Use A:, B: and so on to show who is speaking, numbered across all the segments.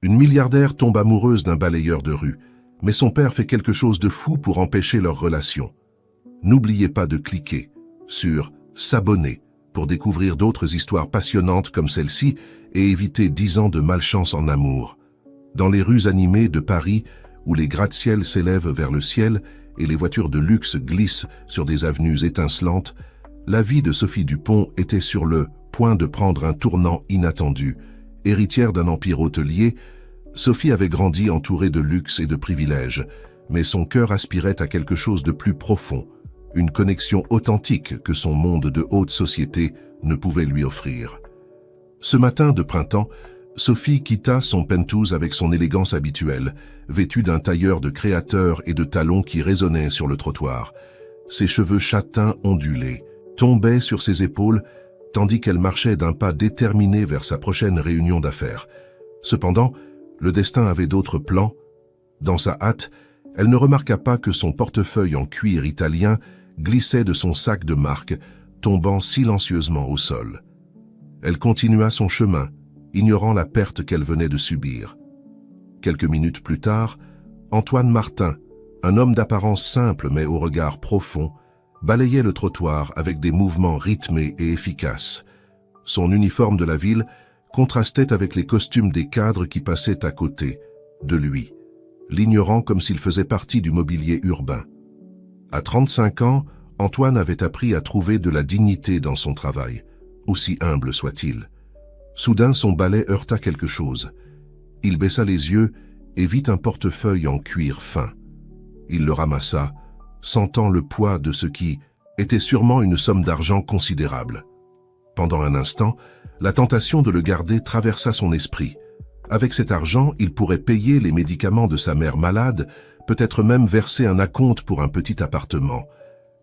A: Une milliardaire tombe amoureuse d'un balayeur de rue, mais son père fait quelque chose de fou pour empêcher leur relation. N'oubliez pas de cliquer sur « S'abonner » pour découvrir d'autres histoires passionnantes comme celle-ci et éviter 10 ans de malchance en amour. Dans les rues animées de Paris, où les gratte-ciel s'élèvent vers le ciel et les voitures de luxe glissent sur des avenues étincelantes, la vie de Sophie Dupont était sur le point de prendre un tournant inattendu. Héritière d'un empire hôtelier, Sophie avait grandi entourée de luxe et de privilèges, mais son cœur aspirait à quelque chose de plus profond, une connexion authentique que son monde de haute société ne pouvait lui offrir. Ce matin de printemps, Sophie quitta son penthouse avec son élégance habituelle, vêtue d'un tailleur de créateur et de talons qui résonnaient sur le trottoir. Ses cheveux châtains ondulés tombaient sur ses épaules, tandis qu'elle marchait d'un pas déterminé vers sa prochaine réunion d'affaires. Cependant, le destin avait d'autres plans. Dans sa hâte, elle ne remarqua pas que son portefeuille en cuir italien glissait de son sac de marque, tombant silencieusement au sol. Elle continua son chemin, ignorant la perte qu'elle venait de subir. Quelques minutes plus tard, Antoine Martin, un homme d'apparence simple mais au regard profond, balayait le trottoir avec des mouvements rythmés et efficaces. Son uniforme de la ville contrastait avec les costumes des cadres qui passaient à côté de lui, l'ignorant comme s'il faisait partie du mobilier urbain. À 35 ans, Antoine avait appris à trouver de la dignité dans son travail, aussi humble soit-il. Soudain, son balai heurta quelque chose. Il baissa les yeux et vit un portefeuille en cuir fin. Il le ramassa, sentant le poids de ce qui était sûrement une somme d'argent considérable. Pendant un instant, la tentation de le garder traversa son esprit. Avec cet argent, il pourrait payer les médicaments de sa mère malade, peut-être même verser un acompte pour un petit appartement.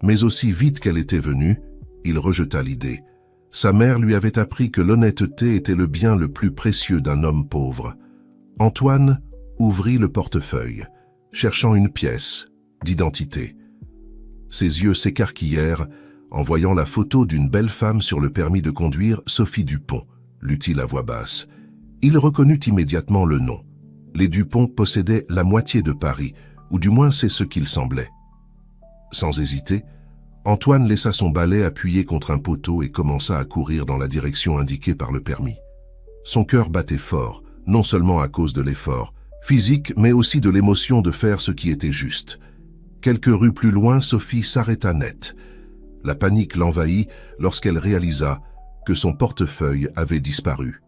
A: Mais aussi vite qu'elle était venue, il rejeta l'idée. Sa mère lui avait appris que l'honnêteté était le bien le plus précieux d'un homme pauvre. Antoine ouvrit le portefeuille, cherchant une pièce d'identité. Ses yeux s'écarquillèrent en voyant la photo d'une belle femme sur le permis de conduire, Sophie Dupont, lut-il à voix basse. Il reconnut immédiatement le nom. Les Dupont possédaient la moitié de Paris, ou du moins c'est ce qu'il semblait. Sans hésiter, Antoine laissa son balai appuyé contre un poteau et commença à courir dans la direction indiquée par le permis. Son cœur battait fort, non seulement à cause de l'effort physique, mais aussi de l'émotion de faire ce qui était juste. Quelques rues plus loin, Sophie s'arrêta net. La panique l'envahit lorsqu'elle réalisa que son portefeuille avait disparu.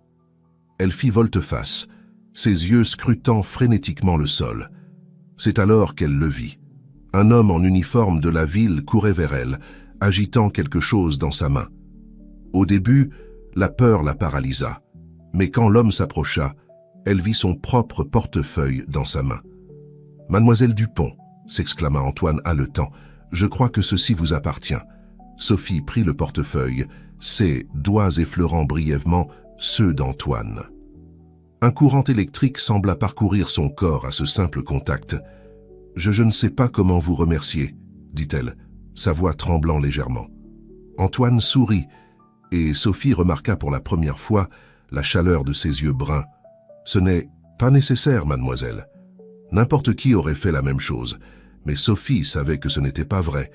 A: Elle fit volte-face, ses yeux scrutant frénétiquement le sol. C'est alors qu'elle le vit. Un homme en uniforme de la ville courait vers elle, agitant quelque chose dans sa main. Au début, la peur la paralysa, mais quand l'homme s'approcha, elle vit son propre portefeuille dans sa main. « Mademoiselle Dupont », s'exclama Antoine haletant, « je crois que ceci vous appartient. » Sophie prit le portefeuille, ses doigts effleurant brièvement ceux d'Antoine. Un courant électrique sembla parcourir son corps à ce simple contact. « Je ne sais pas comment vous remercier, » dit-elle, sa voix tremblant légèrement. Antoine sourit, et Sophie remarqua pour la première fois la chaleur de ses yeux bruns. « Ce n'est pas nécessaire, mademoiselle. » N'importe qui aurait fait la même chose, mais Sophie savait que ce n'était pas vrai.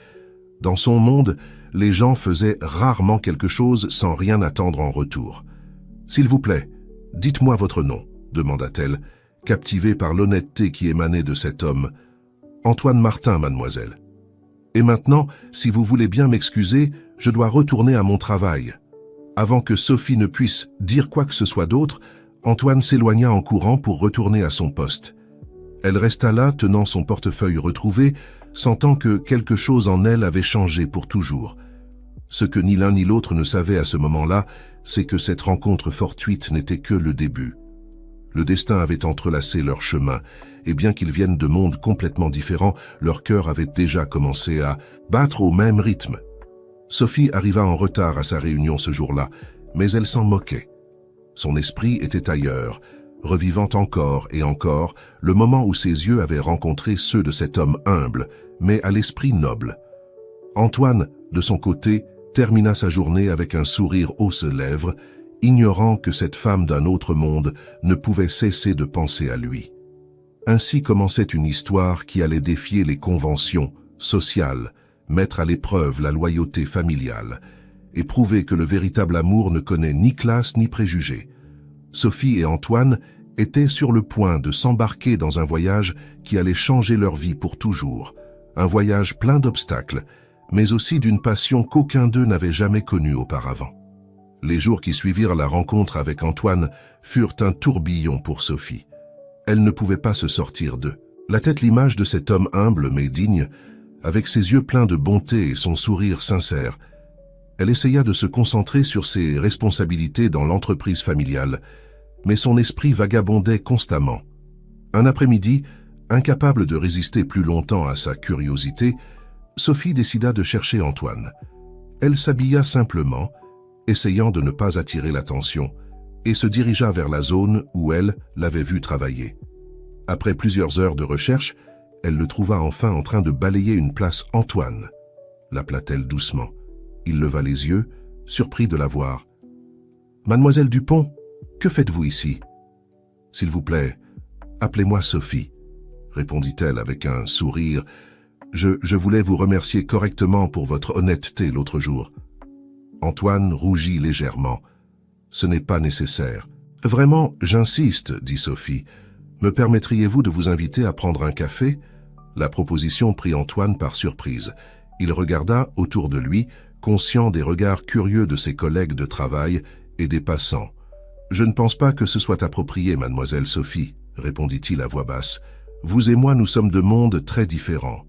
A: Dans son monde, les gens faisaient rarement quelque chose sans rien attendre en retour. « S'il vous plaît, dites-moi votre nom, » demanda-t-elle, captivée par l'honnêteté qui émanait de cet homme. « Antoine Martin, mademoiselle. Et maintenant, si vous voulez bien m'excuser, je dois retourner à mon travail. » Avant que Sophie ne puisse dire quoi que ce soit d'autre, Antoine s'éloigna en courant pour retourner à son poste. Elle resta là, tenant son portefeuille retrouvé, sentant que quelque chose en elle avait changé pour toujours. Ce que ni l'un ni l'autre ne savaient à ce moment-là, c'est que cette rencontre fortuite n'était que le début. Le destin avait entrelacé leurs chemins, et bien qu'ils viennent de mondes complètement différents, leur cœur avait déjà commencé à battre au même rythme. Sophie arriva en retard à sa réunion ce jour-là, mais elle s'en moquait. Son esprit était ailleurs, revivant encore et encore le moment où ses yeux avaient rencontré ceux de cet homme humble, mais à l'esprit noble. Antoine, de son côté, termina sa journée avec un sourire aux lèvres. ignorant que cette femme d'un autre monde ne pouvait cesser de penser à lui. Ainsi commençait une histoire qui allait défier les conventions sociales, mettre à l'épreuve la loyauté familiale et prouver que le véritable amour ne connaît ni classe ni préjugés. Sophie et Antoine étaient sur le point de s'embarquer dans un voyage qui allait changer leur vie pour toujours. Un voyage plein d'obstacles, mais aussi d'une passion qu'aucun d'eux n'avait jamais connue auparavant. Les jours qui suivirent la rencontre avec Antoine furent un tourbillon pour Sophie. Elle ne pouvait pas se sortir d'eux. La tête l'image de cet homme humble mais digne, avec ses yeux pleins de bonté et son sourire sincère. Elle essaya de se concentrer sur ses responsabilités dans l'entreprise familiale, mais son esprit vagabondait constamment. Un après-midi, incapable de résister plus longtemps à sa curiosité, Sophie décida de chercher Antoine. Elle s'habilla simplement, essayant de ne pas attirer l'attention, et se dirigea vers la zone où elle l'avait vu travailler. Après plusieurs heures de recherche, elle le trouva enfin en train de balayer une place « Antoine », l'appela-t-elle doucement. Il leva les yeux, surpris de la voir. « Mademoiselle Dupont, que faites-vous ici ?»« S'il vous plaît, appelez-moi Sophie », répondit-elle avec un sourire. « Je voulais vous remercier correctement pour votre honnêteté l'autre jour. » Antoine rougit légèrement. « Ce n'est pas nécessaire. »« Vraiment, j'insiste, » dit Sophie. « Me permettriez-vous de vous inviter à prendre un café ?» La proposition prit Antoine par surprise. Il regarda autour de lui, conscient des regards curieux de ses collègues de travail et des passants. « Je ne pense pas que ce soit approprié, mademoiselle Sophie, » répondit-il à voix basse. « Vous et moi, nous sommes de mondes très différents. »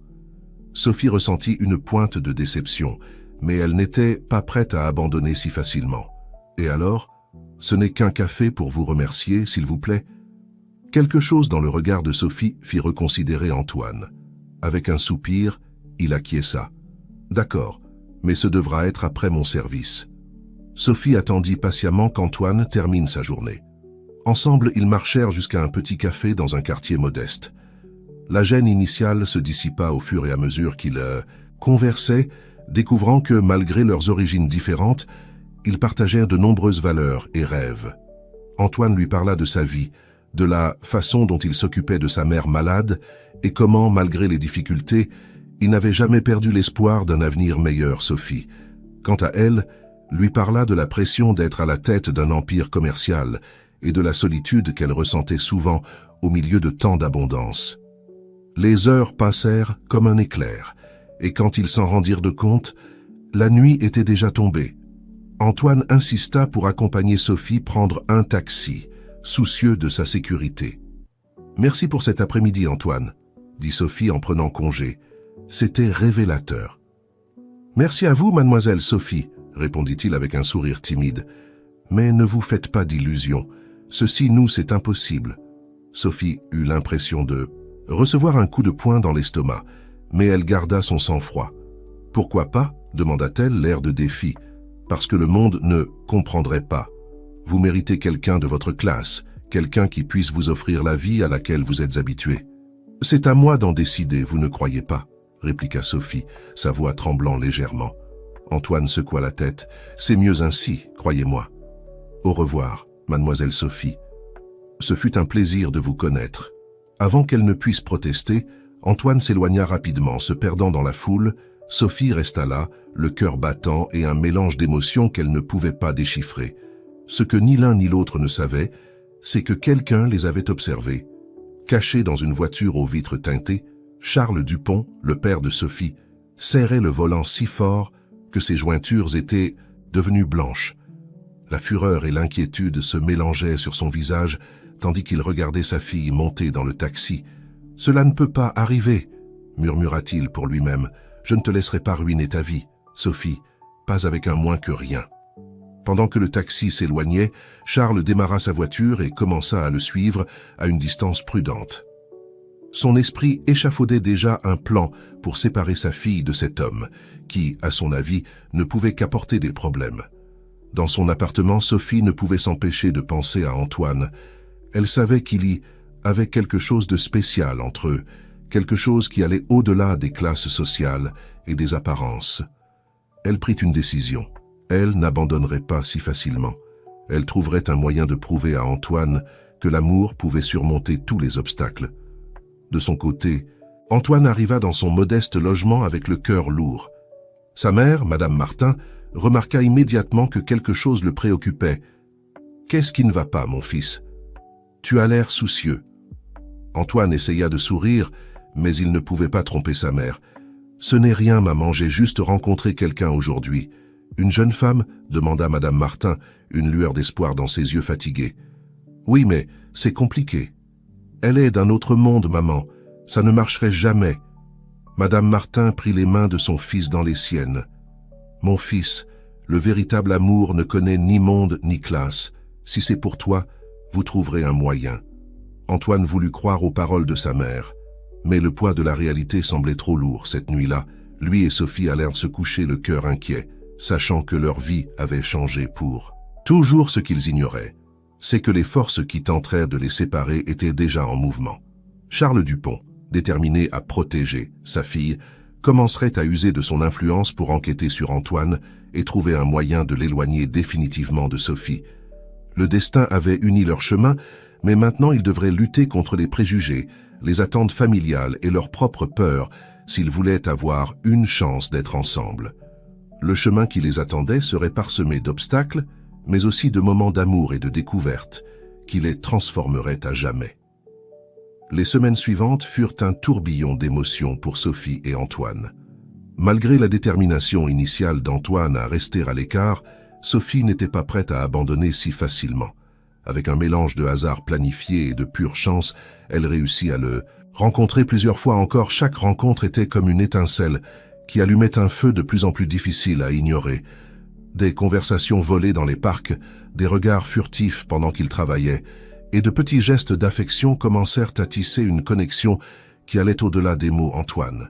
A: Sophie ressentit une pointe de déception, mais elle n'était pas prête à abandonner si facilement. « Et alors, ce n'est qu'un café pour vous remercier, s'il vous plaît ?» Quelque chose dans le regard de Sophie fit reconsidérer Antoine. Avec un soupir, il acquiesça. « D'accord, mais ce devra être après mon service. » Sophie attendit patiemment qu'Antoine termine sa journée. Ensemble, ils marchèrent jusqu'à un petit café dans un quartier modeste. La gêne initiale se dissipa au fur et à mesure qu'ils conversaient, découvrant que, malgré leurs origines différentes, ils partagèrent de nombreuses valeurs et rêves. Antoine lui parla de sa vie, de la façon dont il s'occupait de sa mère malade et comment, malgré les difficultés, il n'avait jamais perdu l'espoir d'un avenir meilleur, Sophie. Quant à elle, lui parla de la pression d'être à la tête d'un empire commercial et de la solitude qu'elle ressentait souvent au milieu de tant d'abondance. Les heures passèrent comme un éclair, et quand ils s'en rendirent de compte, la nuit était déjà tombée. Antoine insista pour accompagner Sophie prendre un taxi, soucieux de sa sécurité. « Merci pour cet après-midi, Antoine, » dit Sophie en prenant congé. C'était révélateur. « Merci à vous, mademoiselle Sophie, » répondit-il avec un sourire timide. « Mais ne vous faites pas d'illusions. Ceci, nous, c'est impossible. » Sophie eut l'impression de recevoir un coup de poing dans l'estomac, mais elle garda son sang-froid. « Pourquoi pas ?» demanda-t-elle, l'air de défi. « Parce que le monde ne comprendrait pas. Vous méritez quelqu'un de votre classe, quelqu'un qui puisse vous offrir la vie à laquelle vous êtes habitué. »« C'est à moi d'en décider, vous ne croyez pas ?» répliqua Sophie, sa voix tremblant légèrement. Antoine secoua la tête. « C'est mieux ainsi, croyez-moi. »« Au revoir, mademoiselle Sophie. Ce fut un plaisir de vous connaître. » Avant qu'elle ne puisse protester, Antoine s'éloigna rapidement, se perdant dans la foule. Sophie resta là, le cœur battant et un mélange d'émotions qu'elle ne pouvait pas déchiffrer. Ce que ni l'un ni l'autre ne savaient, c'est que quelqu'un les avait observés. Caché dans une voiture aux vitres teintées, Charles Dupont, le père de Sophie, serrait le volant si fort que ses jointures étaient devenues blanches. La fureur et l'inquiétude se mélangeaient sur son visage tandis qu'il regardait sa fille monter dans le taxi. « Cela ne peut pas arriver » murmura-t-il pour lui-même. « Je ne te laisserai pas ruiner ta vie, Sophie, pas avec un moins que rien. » Pendant que le taxi s'éloignait, Charles démarra sa voiture et commença à le suivre à une distance prudente. Son esprit échafaudait déjà un plan pour séparer sa fille de cet homme, qui, à son avis, ne pouvait qu'apporter des problèmes. Dans son appartement, Sophie ne pouvait s'empêcher de penser à Antoine. Elle savait qu'il y avait quelque chose de spécial entre eux, quelque chose qui allait au-delà des classes sociales et des apparences. Elle prit une décision. Elle n'abandonnerait pas si facilement. Elle trouverait un moyen de prouver à Antoine que l'amour pouvait surmonter tous les obstacles. De son côté, Antoine arriva dans son modeste logement avec le cœur lourd. Sa mère, Madame Martin, remarqua immédiatement que quelque chose le préoccupait. « Qu'est-ce qui ne va pas, mon fils? Tu as l'air soucieux. » Antoine essaya de sourire, mais il ne pouvait pas tromper sa mère. « Ce n'est rien, maman, j'ai juste rencontré quelqu'un aujourd'hui. »« Une jeune femme ?» demanda Madame Martin, une lueur d'espoir dans ses yeux fatigués. « Oui, mais c'est compliqué. Elle est d'un autre monde, maman. Ça ne marcherait jamais. » Madame Martin prit les mains de son fils dans les siennes. « Mon fils, le véritable amour ne connaît ni monde ni classe. Si c'est pour toi, vous trouverez un moyen. » Antoine voulut croire aux paroles de sa mère. Mais le poids de la réalité semblait trop lourd cette nuit-là. Lui et Sophie allèrent se coucher le cœur inquiet, sachant que leur vie avait changé pour toujours. Ce qu'ils ignoraient, c'est que les forces qui tentèrent de les séparer étaient déjà en mouvement. Charles Dupont, déterminé à protéger sa fille, commencerait à user de son influence pour enquêter sur Antoine et trouver un moyen de l'éloigner définitivement de Sophie. Le destin avait uni leurs chemins, mais maintenant ils devraient lutter contre les préjugés, les attentes familiales et leurs propres peurs s'ils voulaient avoir une chance d'être ensemble. Le chemin qui les attendait serait parsemé d'obstacles, mais aussi de moments d'amour et de découverte qui les transformeraient à jamais. Les semaines suivantes furent un tourbillon d'émotions pour Sophie et Antoine. Malgré la détermination initiale d'Antoine à rester à l'écart, Sophie n'était pas prête à abandonner si facilement. Avec un mélange de hasard planifié et de pure chance, elle réussit à le rencontrer plusieurs fois encore. Chaque rencontre était comme une étincelle qui allumait un feu de plus en plus difficile à ignorer. Des conversations volées dans les parcs, des regards furtifs pendant qu'ils travaillaient, et de petits gestes d'affection commencèrent à tisser une connexion qui allait au-delà des mots. Antoine,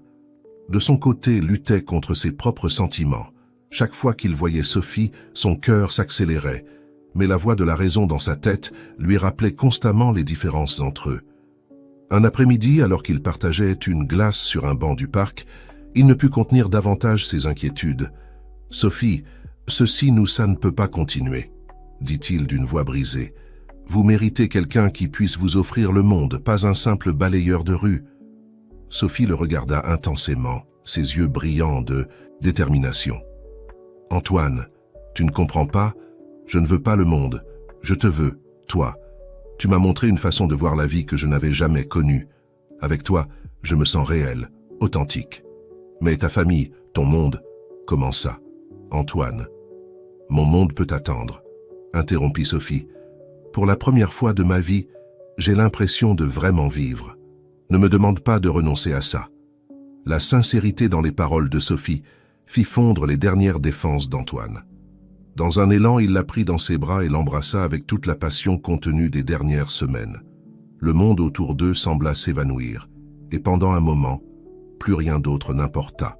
A: de son côté, luttait contre ses propres sentiments. Chaque fois qu'il voyait Sophie, son cœur s'accélérait, mais la voix de la raison dans sa tête lui rappelait constamment les différences entre eux. Un après-midi, alors qu'il partageait une glace sur un banc du parc, il ne put contenir davantage ses inquiétudes. « Sophie, ça ne peut pas continuer, » dit-il d'une voix brisée. « Vous méritez quelqu'un qui puisse vous offrir le monde, pas un simple balayeur de rue. » Sophie le regarda intensément, ses yeux brillants de détermination. « Antoine, tu ne comprends pas? Je ne veux pas le monde, je te veux, toi. Tu m'as montré une façon de voir la vie que je n'avais jamais connue. Avec toi, je me sens réel, authentique. Mais ta famille, ton monde, comment ça? Antoine. Mon monde peut attendre, interrompit Sophie. Pour la première fois de ma vie, j'ai l'impression de vraiment vivre. Ne me demande pas de renoncer à ça. » La sincérité dans les paroles de Sophie fit fondre les dernières défenses d'Antoine. Dans un élan, il la prit dans ses bras et l'embrassa avec toute la passion contenue des dernières semaines. Le monde autour d'eux sembla s'évanouir, et pendant un moment, plus rien d'autre n'importa.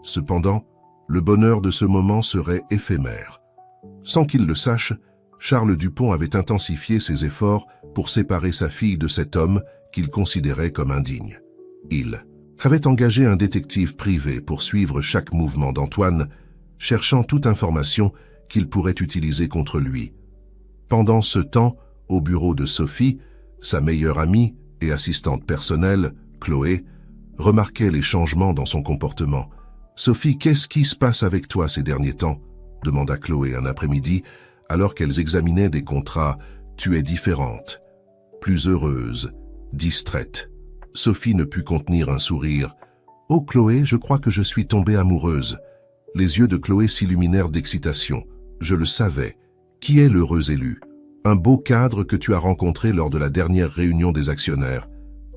A: Cependant, le bonheur de ce moment serait éphémère. Sans qu'il le sache, Charles Dupont avait intensifié ses efforts pour séparer sa fille de cet homme qu'il considérait comme indigne. Il avait engagé un détective privé pour suivre chaque mouvement d'Antoine, cherchant toute information qu'il pourrait utiliser contre lui. Pendant ce temps, au bureau de Sophie, sa meilleure amie et assistante personnelle, Chloé, remarquait les changements dans son comportement. « Sophie, qu'est-ce qui se passe avec toi ces derniers temps ?» demanda Chloé un après-midi, alors qu'elles examinaient des contrats. « Tu es différente, plus heureuse, distraite. » Sophie ne put contenir un sourire. « Oh Chloé, je crois que je suis tombée amoureuse. » Les yeux de Chloé s'illuminèrent d'excitation. « Je le savais. Qui est l'heureux élu? Un beau cadre que tu as rencontré lors de la dernière réunion des actionnaires. »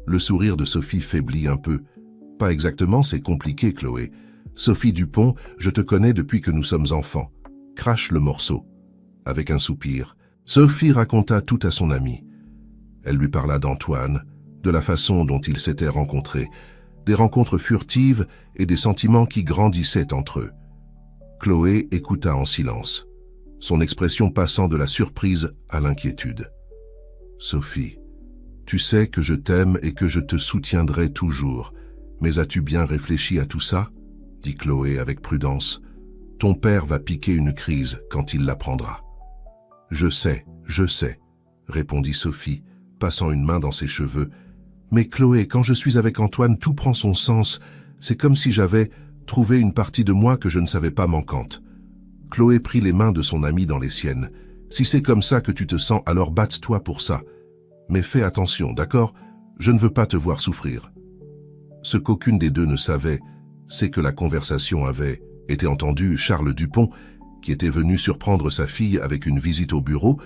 A: Le sourire de Sophie faiblit un peu. « Pas exactement, c'est compliqué, Chloé. Sophie Dupont, je te connais depuis que nous sommes enfants. » Crache le morceau. Avec un soupir, Sophie raconta tout à son amie. Elle lui parla d'Antoine, de la façon dont ils s'étaient rencontrés, des rencontres furtives et des sentiments qui grandissaient entre eux. Chloé écouta en silence, son expression passant de la surprise à l'inquiétude. « Sophie, tu sais que je t'aime et que je te soutiendrai toujours, mais as-tu bien réfléchi à tout ça ?» dit Chloé avec prudence. « Ton père va piquer une crise quand il l'apprendra. » Je sais, répondit Sophie, passant une main dans ses cheveux. Mais Chloé, quand je suis avec Antoine, tout prend son sens. C'est comme si j'avais trouvé une partie de moi que je ne savais pas manquante. Chloé prit les mains de son amie dans les siennes. Si c'est comme ça que tu te sens, alors batte-toi pour ça. Mais fais attention, d'accord? Je ne veux pas te voir souffrir. Ce qu'aucune des deux ne savait, c'est que la conversation avait été entendue. Charles Dupont, qui était venu surprendre sa fille avec une visite au bureau,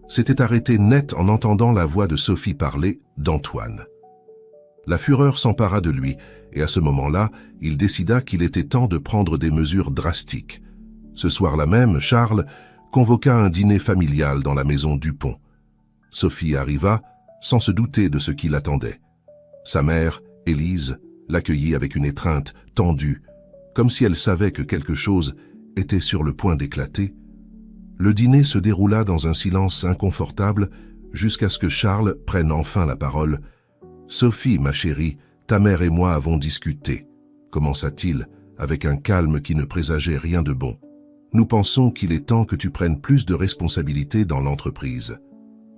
A: s'était arrêté net en entendant la voix de Sophie parler d'Antoine. La fureur s'empara de lui, et à ce moment-là, il décida qu'il était temps de prendre des mesures drastiques. Ce soir-là même, Charles convoqua un dîner familial dans la maison Dupont. Sophie arriva, sans se douter de ce qui l'attendait. Sa mère, Élise, l'accueillit avec une étreinte tendue, comme si elle savait que quelque chose était sur le point d'éclater. Le dîner se déroula dans un silence inconfortable jusqu'à ce que Charles prenne enfin la parole. « Sophie, ma chérie, ta mère et moi avons discuté, » commença-t-il, avec un calme qui ne présageait rien de bon. « Nous pensons qu'il est temps que tu prennes plus de responsabilités dans l'entreprise.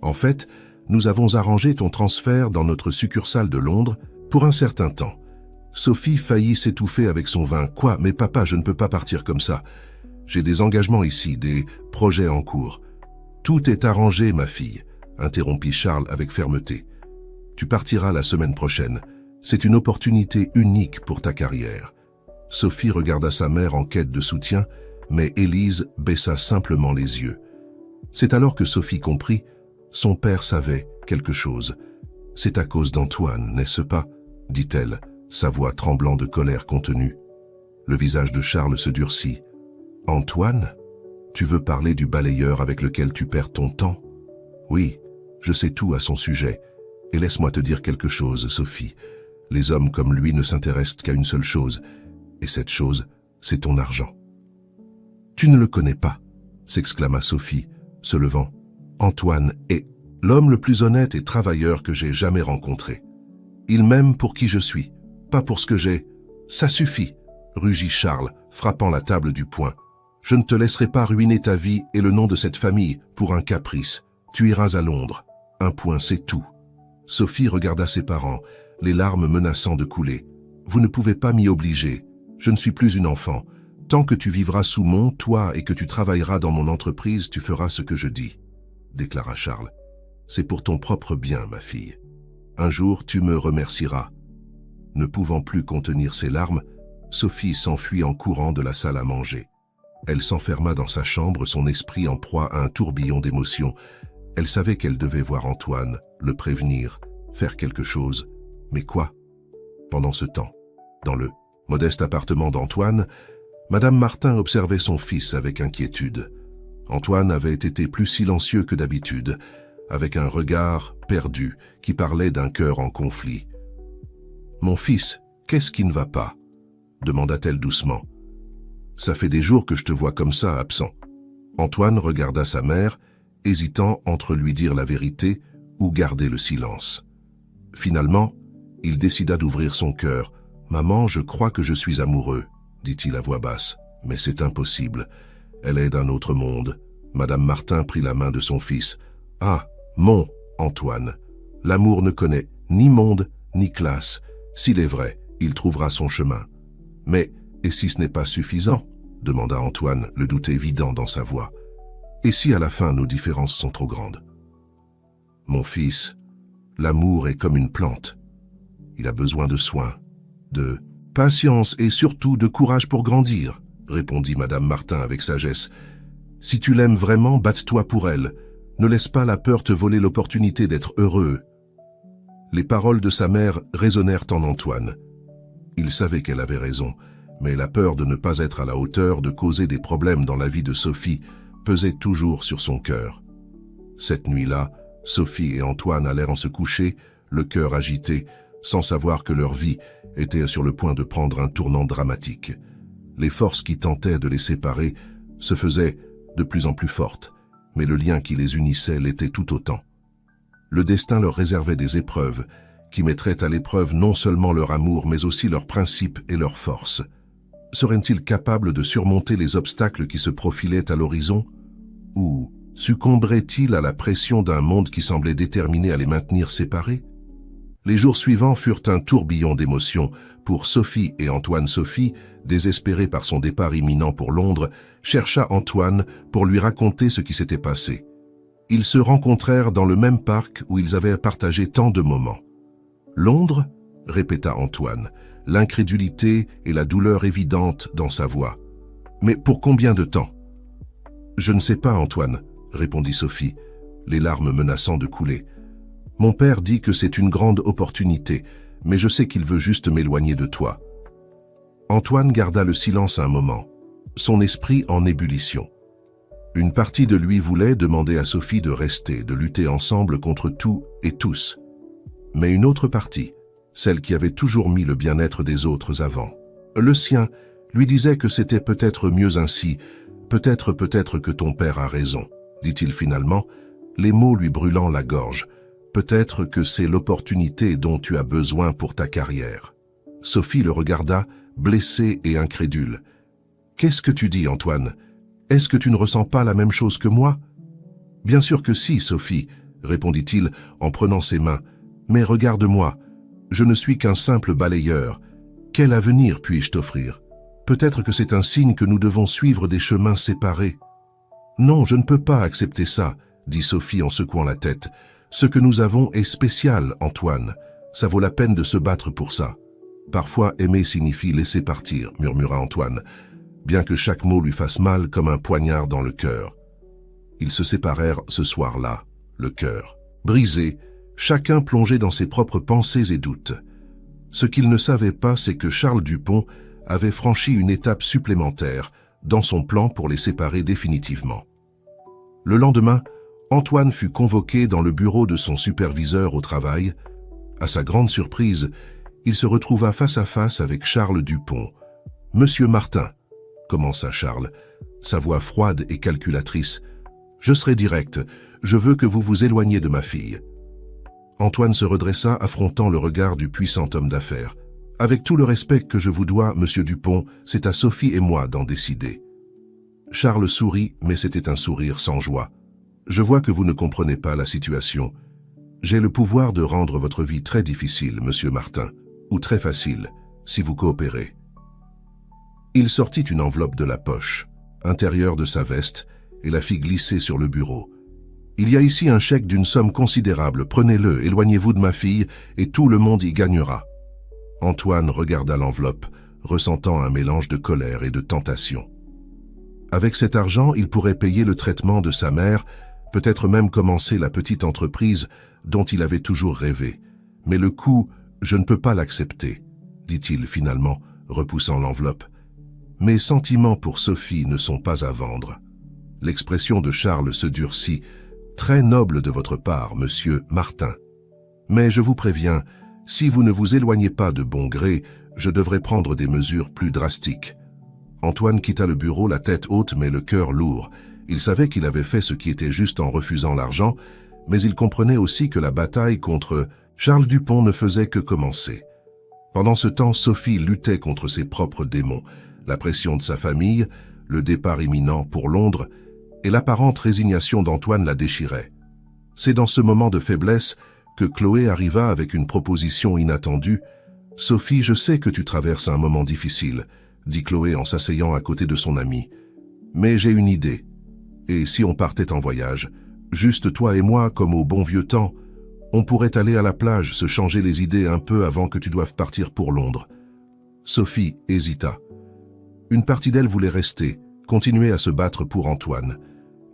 A: En fait, nous avons arrangé ton transfert dans notre succursale de Londres pour un certain temps. » Sophie faillit s'étouffer avec son vin. « Quoi? Mais papa, je ne peux pas partir comme ça. J'ai des engagements ici, des projets en cours. »« Tout est arrangé, ma fille, » interrompit Charles avec fermeté. « Tu partiras la semaine prochaine. C'est une opportunité unique pour ta carrière. » Sophie regarda sa mère en quête de soutien, mais Élise baissa simplement les yeux. C'est alors que Sophie comprit. Son père savait quelque chose. « C'est à cause d'Antoine, n'est-ce pas ?» dit-elle, sa voix tremblant de colère contenue. Le visage de Charles se durcit. « Antoine? Tu veux parler du balayeur avec lequel tu perds ton temps? » « Oui, je sais tout à son sujet. Et laisse-moi te dire quelque chose, Sophie. Les hommes comme lui ne s'intéressent qu'à une seule chose, et cette chose, c'est ton argent. »« Tu ne le connais pas, » s'exclama Sophie, se levant. « Antoine est l'homme le plus honnête et travailleur que j'ai jamais rencontré. Il m'aime pour qui je suis, pas pour ce que j'ai. »« Ça suffit, » rugit Charles, frappant la table du poing. « Je ne te laisserai pas ruiner ta vie et le nom de cette famille pour un caprice. Tu iras à Londres. Un point, c'est tout. » Sophie regarda ses parents, les larmes menaçant de couler. « Vous ne pouvez pas m'y obliger. Je ne suis plus une enfant. Tant que tu vivras sous mon toit et que tu travailleras dans mon entreprise, tu feras ce que je dis, » déclara Charles. « C'est pour ton propre bien, ma fille. Un jour, tu me remercieras. » Ne pouvant plus contenir ses larmes, Sophie s'enfuit en courant de la salle à manger. Elle s'enferma dans sa chambre, son esprit en proie à un tourbillon d'émotions. Elle savait qu'elle devait voir Antoine, le prévenir, faire quelque chose. Mais quoi? Pendant ce temps, dans le modeste appartement d'Antoine, Madame Martin observait son fils avec inquiétude. Antoine avait été plus silencieux que d'habitude, avec un regard perdu qui parlait d'un cœur en conflit. « Mon fils, qu'est-ce qui ne va pas ?» demanda-t-elle doucement. « Ça fait des jours que je te vois comme ça, absent. » Antoine regarda sa mère, hésitant entre lui dire la vérité ou garder le silence. Finalement, il décida d'ouvrir son cœur. « Maman, je crois que je suis amoureux, » dit-il à voix basse. « Mais c'est impossible. Elle est d'un autre monde. » Madame Martin prit la main de son fils. « Ah, mon Antoine, l'amour ne connaît ni monde ni classe. S'il est vrai, il trouvera son chemin. »« Mais, et si ce n'est pas suffisant ?» demanda Antoine, le doute évident dans sa voix. « Et si à la fin nos différences sont trop grandes ?»« Mon fils, l'amour est comme une plante. Il a besoin de soins, de patience et surtout de courage pour grandir, » répondit Madame Martin avec sagesse. « Si tu l'aimes vraiment, batte-toi pour elle. Ne laisse pas la peur te voler l'opportunité d'être heureux. » Les paroles de sa mère résonnèrent en Antoine. Il savait qu'elle avait raison, mais la peur de ne pas être à la hauteur, de causer des problèmes dans la vie de Sophie, pesait toujours sur son cœur. Cette nuit-là, Sophie et Antoine allèrent se coucher, le cœur agité, sans savoir que leur vie était sur le point de prendre un tournant dramatique. Les forces qui tentaient de les séparer se faisaient de plus en plus fortes, mais le lien qui les unissait l'était tout autant. Le destin leur réservait des épreuves qui mettraient à l'épreuve non seulement leur amour, mais aussi leurs principes et leurs forces. Seraient-ils capables de surmonter les obstacles qui se profilaient à l'horizon? Ou Succomberait-il à la pression d'un monde qui semblait déterminé à les maintenir séparés? Les jours suivants furent un tourbillon d'émotions pour Sophie et Antoine. Sophie, désespérée par son départ imminent pour Londres, chercha Antoine pour lui raconter ce qui s'était passé. Ils se rencontrèrent dans le même parc où ils avaient partagé tant de moments. « Londres ?» répéta Antoine, l'incrédulité et la douleur évidente dans sa voix. « Mais pour combien de temps ?»« Je ne sais pas, Antoine, » répondit Sophie, les larmes menaçant de couler. « Mon père dit que c'est une grande opportunité, mais je sais qu'il veut juste m'éloigner de toi. » Antoine garda le silence un moment, son esprit en ébullition. Une partie de lui voulait demander à Sophie de rester, de lutter ensemble contre tout et tous. Mais une autre partie, celle qui avait toujours mis le bien-être des autres avant, le sien, lui disait que c'était peut-être mieux ainsi, peut-être que ton père a raison, dit-il finalement, les mots lui brûlant la gorge. Peut-être que c'est l'opportunité dont tu as besoin pour ta carrière. Sophie le regarda, blessée et incrédule. « Qu'est-ce que tu dis, Antoine? Est-ce que tu ne ressens pas la même chose que moi ?»« Bien sûr que si, Sophie, » répondit-il en prenant ses mains. « Mais regarde-moi, je ne suis qu'un simple balayeur. Quel avenir puis-je t'offrir? Peut-être que c'est un signe que nous devons suivre des chemins séparés. »« Non, je ne peux pas accepter ça, » dit Sophie en secouant la tête. « Ce que nous avons est spécial, Antoine. Ça vaut la peine de se battre pour ça. » « Parfois, aimer signifie laisser partir, » murmura Antoine, bien que chaque mot lui fasse mal comme un poignard dans le cœur. Ils se séparèrent ce soir-là, le cœur brisé, chacun plongé dans ses propres pensées et doutes. Ce qu'il ne savait pas, c'est que Charles Dupont avait franchi une étape supplémentaire dans son plan pour les séparer définitivement. Le lendemain, Antoine fut convoqué dans le bureau de son superviseur au travail. À sa grande surprise, il se retrouva face à face avec Charles Dupont. « Monsieur Martin, » commença Charles, sa voix froide et calculatrice, « je serai direct, je veux que vous vous éloigniez de ma fille. » Antoine se redressa, affrontant le regard du puissant homme d'affaires. « Avec tout le respect que je vous dois, monsieur Dupont, c'est à Sophie et moi d'en décider. » Charles sourit, mais c'était un sourire sans joie. « Je vois que vous ne comprenez pas la situation. J'ai le pouvoir de rendre votre vie très difficile, monsieur Martin, ou très facile, si vous coopérez. » Il sortit une enveloppe de la poche, intérieure de sa veste, et la fit glisser sur le bureau. « Il y a ici un chèque d'une somme considérable, prenez-le, éloignez-vous de ma fille, et tout le monde y gagnera. » Antoine regarda l'enveloppe, ressentant un mélange de colère et de tentation. Avec cet argent, il pourrait payer le traitement de sa mère, peut-être même commencer la petite entreprise dont il avait toujours rêvé. Mais le coût, je ne peux pas l'accepter, dit-il finalement, repoussant l'enveloppe. Mes sentiments pour Sophie ne sont pas à vendre. L'expression de Charles se durcit. Très noble de votre part, monsieur Martin. Mais je vous préviens, si vous ne vous éloignez pas de bon gré, je devrais prendre des mesures plus drastiques. Antoine quitta le bureau, la tête haute mais le cœur lourd. Il savait qu'il avait fait ce qui était juste en refusant l'argent, mais il comprenait aussi que la bataille contre Charles Dupont ne faisait que commencer. Pendant ce temps, Sophie luttait contre ses propres démons, la pression de sa famille, le départ imminent pour Londres, et l'apparente résignation d'Antoine la déchirait. C'est dans ce moment de faiblesse que Chloé arriva avec une proposition inattendue. « Sophie, je sais que tu traverses un moment difficile, » dit Chloé en s'asseyant à côté de son amie. « Mais j'ai une idée. Et si on partait en voyage, juste toi et moi comme au bon vieux temps, on pourrait aller à la plage, se changer les idées un peu avant que tu doives partir pour Londres. » Sophie hésita. Une partie d'elle voulait rester, continuer à se battre pour Antoine.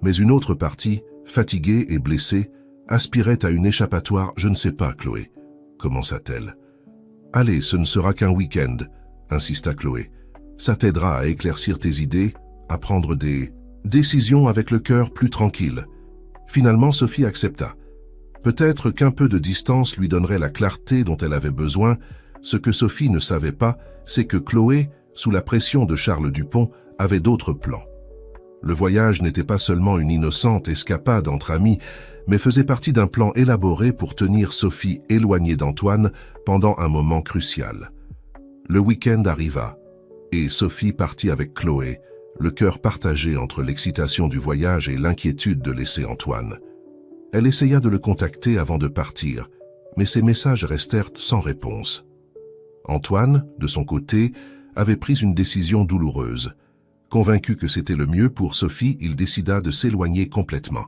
A: Mais une autre partie, fatiguée et blessée, aspirait à une échappatoire. « Je ne sais pas, Chloé, » commença-t-elle. « Allez, ce ne sera qu'un week-end, » insista Chloé. « Ça t'aidera à éclaircir tes idées, à prendre des décisions avec le cœur plus tranquille. » Finalement, Sophie accepta. Peut-être qu'un peu de distance lui donnerait la clarté dont elle avait besoin. Ce que Sophie ne savait pas, c'est que Chloé, sous la pression de Charles Dupont, avait d'autres plans. Le voyage n'était pas seulement une innocente escapade entre amis, mais faisait partie d'un plan élaboré pour tenir Sophie éloignée d'Antoine pendant un moment crucial. Le week-end arriva, et Sophie partit avec Chloé, le cœur partagé entre l'excitation du voyage et l'inquiétude de laisser Antoine. Elle essaya de le contacter avant de partir, mais ses messages restèrent sans réponse. Antoine, de son côté, avait pris une décision douloureuse. Convaincu que c'était le mieux pour Sophie, il décida de s'éloigner complètement.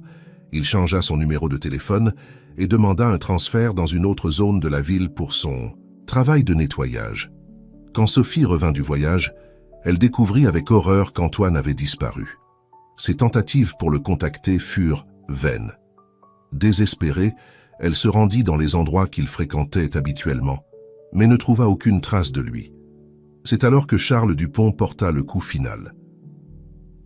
A: Il changea son numéro de téléphone et demanda un transfert dans une autre zone de la ville pour son travail de nettoyage. Quand Sophie revint du voyage, elle découvrit avec horreur qu'Antoine avait disparu. Ses tentatives pour le contacter furent vaines. Désespérée, elle se rendit dans les endroits qu'il fréquentait habituellement, mais ne trouva aucune trace de lui. C'est alors que Charles Dupont porta le coup final.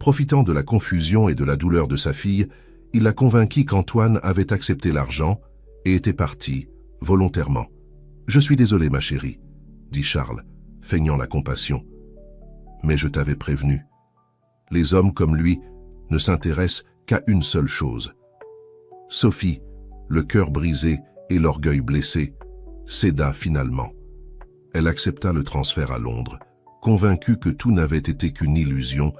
A: Profitant de la confusion et de la douleur de sa fille, il la convainquit qu'Antoine avait accepté l'argent et était parti, volontairement. « Je suis désolé, ma chérie, » dit Charles, feignant la compassion. « Mais je t'avais prévenu. Les hommes comme lui ne s'intéressent qu'à une seule chose. » Sophie, le cœur brisé et l'orgueil blessé, céda finalement. Elle accepta le transfert à Londres, convaincue que tout n'avait été qu'une illusion,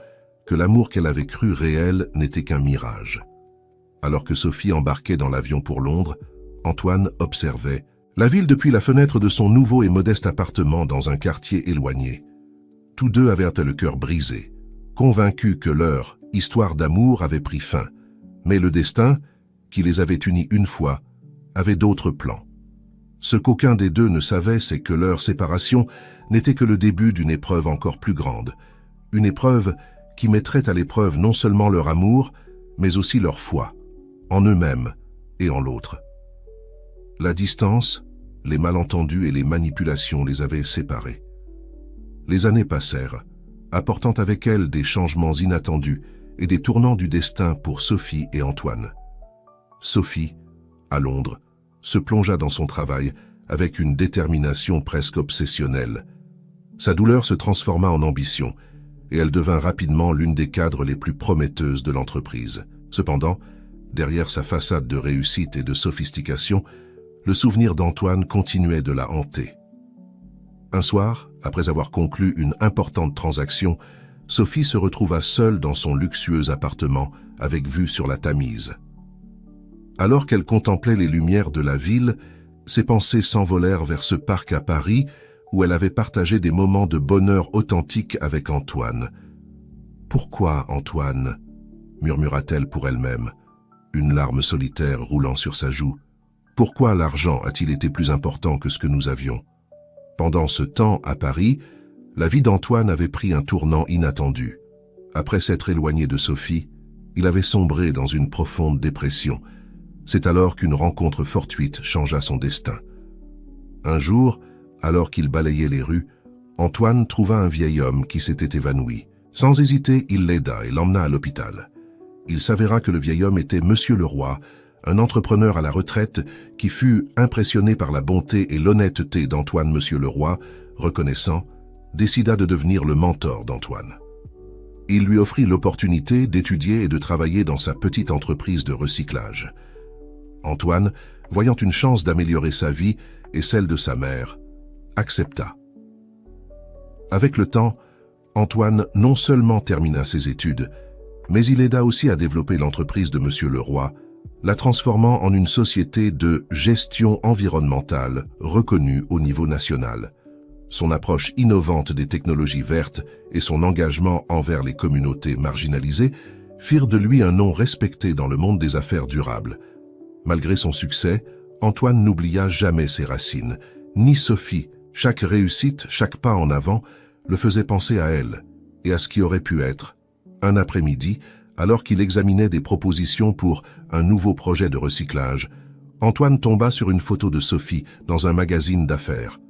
A: que l'amour qu'elle avait cru réel n'était qu'un mirage. Alors que Sophie embarquait dans l'avion pour Londres, Antoine observait la ville depuis la fenêtre de son nouveau et modeste appartement dans un quartier éloigné. Tous deux avaient le cœur brisé, convaincus que leur histoire d'amour avait pris fin, mais le destin, qui les avait unis une fois, avait d'autres plans. Ce qu'aucun des deux ne savait, c'est que leur séparation n'était que le début d'une épreuve encore plus grande, une épreuve qui mettrait à l'épreuve non seulement leur amour, mais aussi leur foi, en eux-mêmes et en l'autre. La distance, les malentendus et les manipulations les avaient séparés. Les années passèrent, apportant avec elles des changements inattendus et des tournants du destin pour Sophie et Antoine. Sophie, à Londres, se plongea dans son travail avec une détermination presque obsessionnelle. Sa douleur se transforma en ambition et elle devint rapidement l'une des cadres les plus prometteuses de l'entreprise. Cependant, derrière sa façade de réussite et de sophistication, le souvenir d'Antoine continuait de la hanter. Un soir, après avoir conclu une importante transaction, Sophie se retrouva seule dans son luxueux appartement avec vue sur la Tamise. Alors qu'elle contemplait les lumières de la ville, ses pensées s'envolèrent vers ce parc à Paris où elle avait partagé des moments de bonheur authentique avec Antoine. « Pourquoi, Antoine ?» murmura-t-elle pour elle-même, une larme solitaire roulant sur sa joue. « Pourquoi l'argent a-t-il été plus important que ce que nous avions ?» Pendant ce temps, à Paris, la vie d'Antoine avait pris un tournant inattendu. Après s'être éloigné de Sophie, il avait sombré dans une profonde dépression. C'est alors qu'une rencontre fortuite changea son destin. Un jour, alors qu'il balayait les rues, Antoine trouva un vieil homme qui s'était évanoui. Sans hésiter, il l'aida et l'emmena à l'hôpital. Il s'avéra que le vieil homme était Monsieur Leroy, un entrepreneur à la retraite qui fut impressionné par la bonté et l'honnêteté d'Antoine. Monsieur Leroy, reconnaissant, décida de devenir le mentor d'Antoine. Il lui offrit l'opportunité d'étudier et de travailler dans sa petite entreprise de recyclage. Antoine, voyant une chance d'améliorer sa vie et celle de sa mère, accepta. Avec le temps, Antoine non seulement termina ses études, mais il aida aussi à développer l'entreprise de Monsieur Leroy, la transformant en une société de gestion environnementale reconnue au niveau national. Son approche innovante des technologies vertes et son engagement envers les communautés marginalisées firent de lui un nom respecté dans le monde des affaires durables. Malgré son succès, Antoine n'oublia jamais ses racines, ni Sophie. Chaque réussite, chaque pas en avant, le faisait penser à elle et à ce qui aurait pu être. Un après-midi, alors qu'il examinait des propositions pour un nouveau projet de recyclage, Antoine tomba sur une photo de Sophie dans un magazine d'affaires.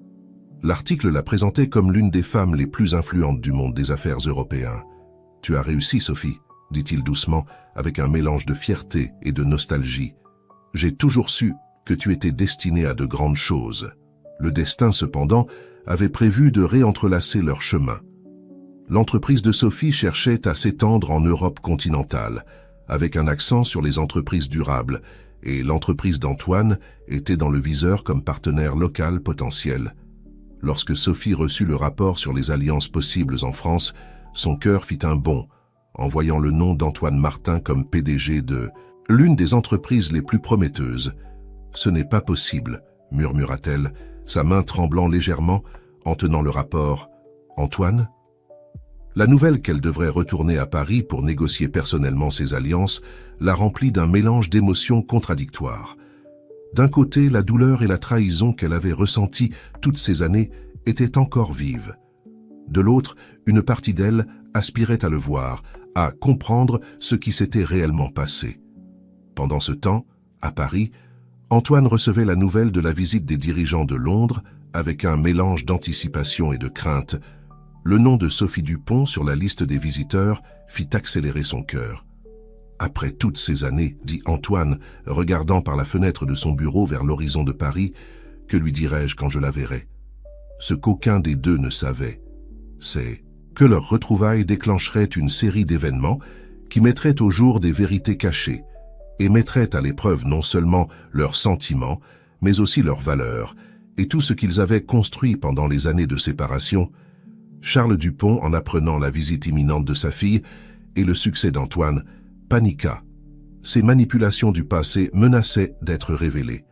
A: L'article la présentait comme l'une des femmes les plus influentes du monde des affaires européen. « Tu as réussi, Sophie », dit-il doucement, avec un mélange de fierté et de nostalgie. « J'ai toujours su que tu étais destinée à de grandes choses. » Le destin, cependant, avait prévu de réentrelacer leurs chemins. L'entreprise de Sophie cherchait à s'étendre en Europe continentale, avec un accent sur les entreprises durables, et l'entreprise d'Antoine était dans le viseur comme partenaire local potentiel. Lorsque Sophie reçut le rapport sur les alliances possibles en France, son cœur fit un bond, en voyant le nom d'Antoine Martin comme PDG de l'une des entreprises les plus prometteuses. « Ce n'est pas possible », murmura-t-elle, sa main tremblant légèrement en tenant le rapport. « Antoine ?» La nouvelle qu'elle devrait retourner à Paris pour négocier personnellement ses alliances la remplit d'un mélange d'émotions contradictoires. D'un côté, la douleur et la trahison qu'elle avait ressenties toutes ces années étaient encore vives. De l'autre, une partie d'elle aspirait à le voir, à comprendre ce qui s'était réellement passé. Pendant ce temps, à Paris, Antoine recevait la nouvelle de la visite des dirigeants de Londres avec un mélange d'anticipation et de crainte. Le nom de Sophie Dupont sur la liste des visiteurs fit accélérer son cœur. « Après toutes ces années, dit Antoine, regardant par la fenêtre de son bureau vers l'horizon de Paris, que lui dirai-je quand je la verrai? Ce qu'aucun des deux ne savait, c'est que leur retrouvaille déclencherait une série d'événements qui mettraient au jour des vérités cachées et mettraient à l'épreuve non seulement leurs sentiments, mais aussi leurs valeurs et tout ce qu'ils avaient construit pendant les années de séparation. Charles Dupont, en apprenant la visite imminente de sa fille et le succès d'Antoine, paniqua. Ces manipulations du passé menaçaient d'être révélées.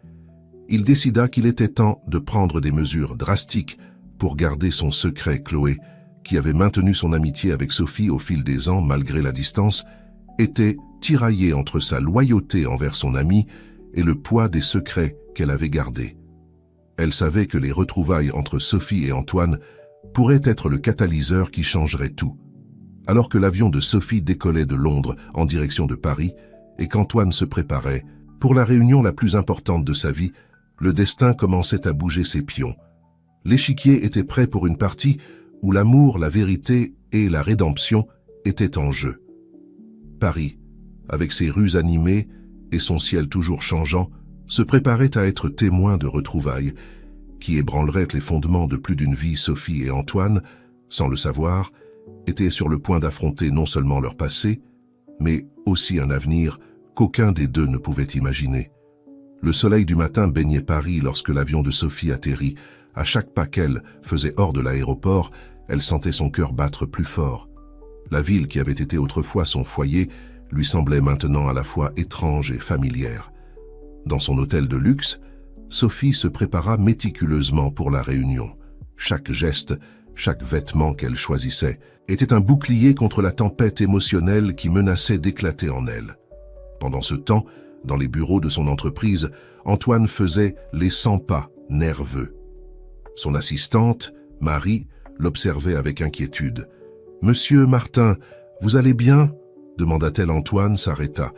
A: Il décida qu'il était temps de prendre des mesures drastiques pour garder son secret. Chloé, qui avait maintenu son amitié avec Sophie au fil des ans malgré la distance, était tiraillée entre sa loyauté envers son amie et le poids des secrets qu'elle avait gardés. Elle savait que les retrouvailles entre Sophie et Antoine pourraient être le catalyseur qui changerait tout. Alors que l'avion de Sophie décollait de Londres en direction de Paris et qu'Antoine se préparait pour la réunion la plus importante de sa vie, le destin commençait à bouger ses pions. L'échiquier était prêt pour une partie où l'amour, la vérité et la rédemption étaient en jeu. Paris, avec ses rues animées et son ciel toujours changeant, se préparait à être témoin de retrouvailles qui ébranleraient les fondements de plus d'une vie. Sophie et Antoine, sans le savoir, étaient sur le point d'affronter non seulement leur passé, mais aussi un avenir qu'aucun des deux ne pouvait imaginer. Le soleil du matin baignait Paris lorsque l'avion de Sophie atterrit. À chaque pas qu'elle faisait hors de l'aéroport, elle sentait son cœur battre plus fort. La ville qui avait été autrefois son foyer lui semblait maintenant à la fois étrange et familière. Dans son hôtel de luxe, Sophie se prépara méticuleusement pour la réunion. Chaque geste, chaque vêtement qu'elle choisissait était un bouclier contre la tempête émotionnelle qui menaçait d'éclater en elle. Pendant ce temps, dans les bureaux de son entreprise, Antoine faisait les 100 pas, nerveux. Son assistante, Marie, l'observait avec inquiétude. « Monsieur Martin, vous allez bien ?» demanda-t-elle. Antoine s'arrêta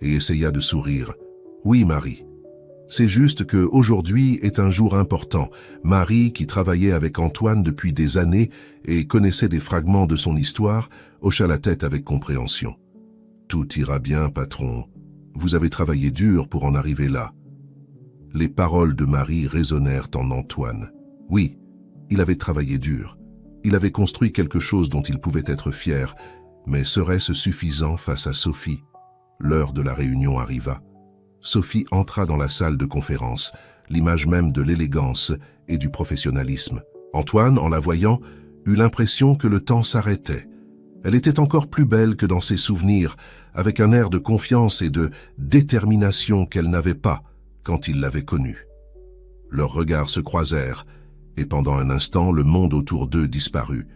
A: et essaya de sourire. « Oui, Marie. C'est juste que aujourd'hui est un jour important. » Marie, qui travaillait avec Antoine depuis des années et connaissait des fragments de son histoire, hocha la tête avec compréhension. « Tout ira bien, patron. Vous avez travaillé dur pour en arriver là. » Les paroles de Marie résonnèrent en Antoine. Oui, il avait travaillé dur. Il avait construit quelque chose dont il pouvait être fier, mais serait-ce suffisant face à Sophie? L'heure de la réunion arriva. Sophie entra dans la salle de conférence, l'image même de l'élégance et du professionnalisme. Antoine, en la voyant, eut l'impression que le temps s'arrêtait. Elle était encore plus belle que dans ses souvenirs, avec un air de confiance et de détermination qu'elle n'avait pas quand il l'avait connue. Leurs regards se croisèrent, et pendant un instant, le monde autour d'eux disparut.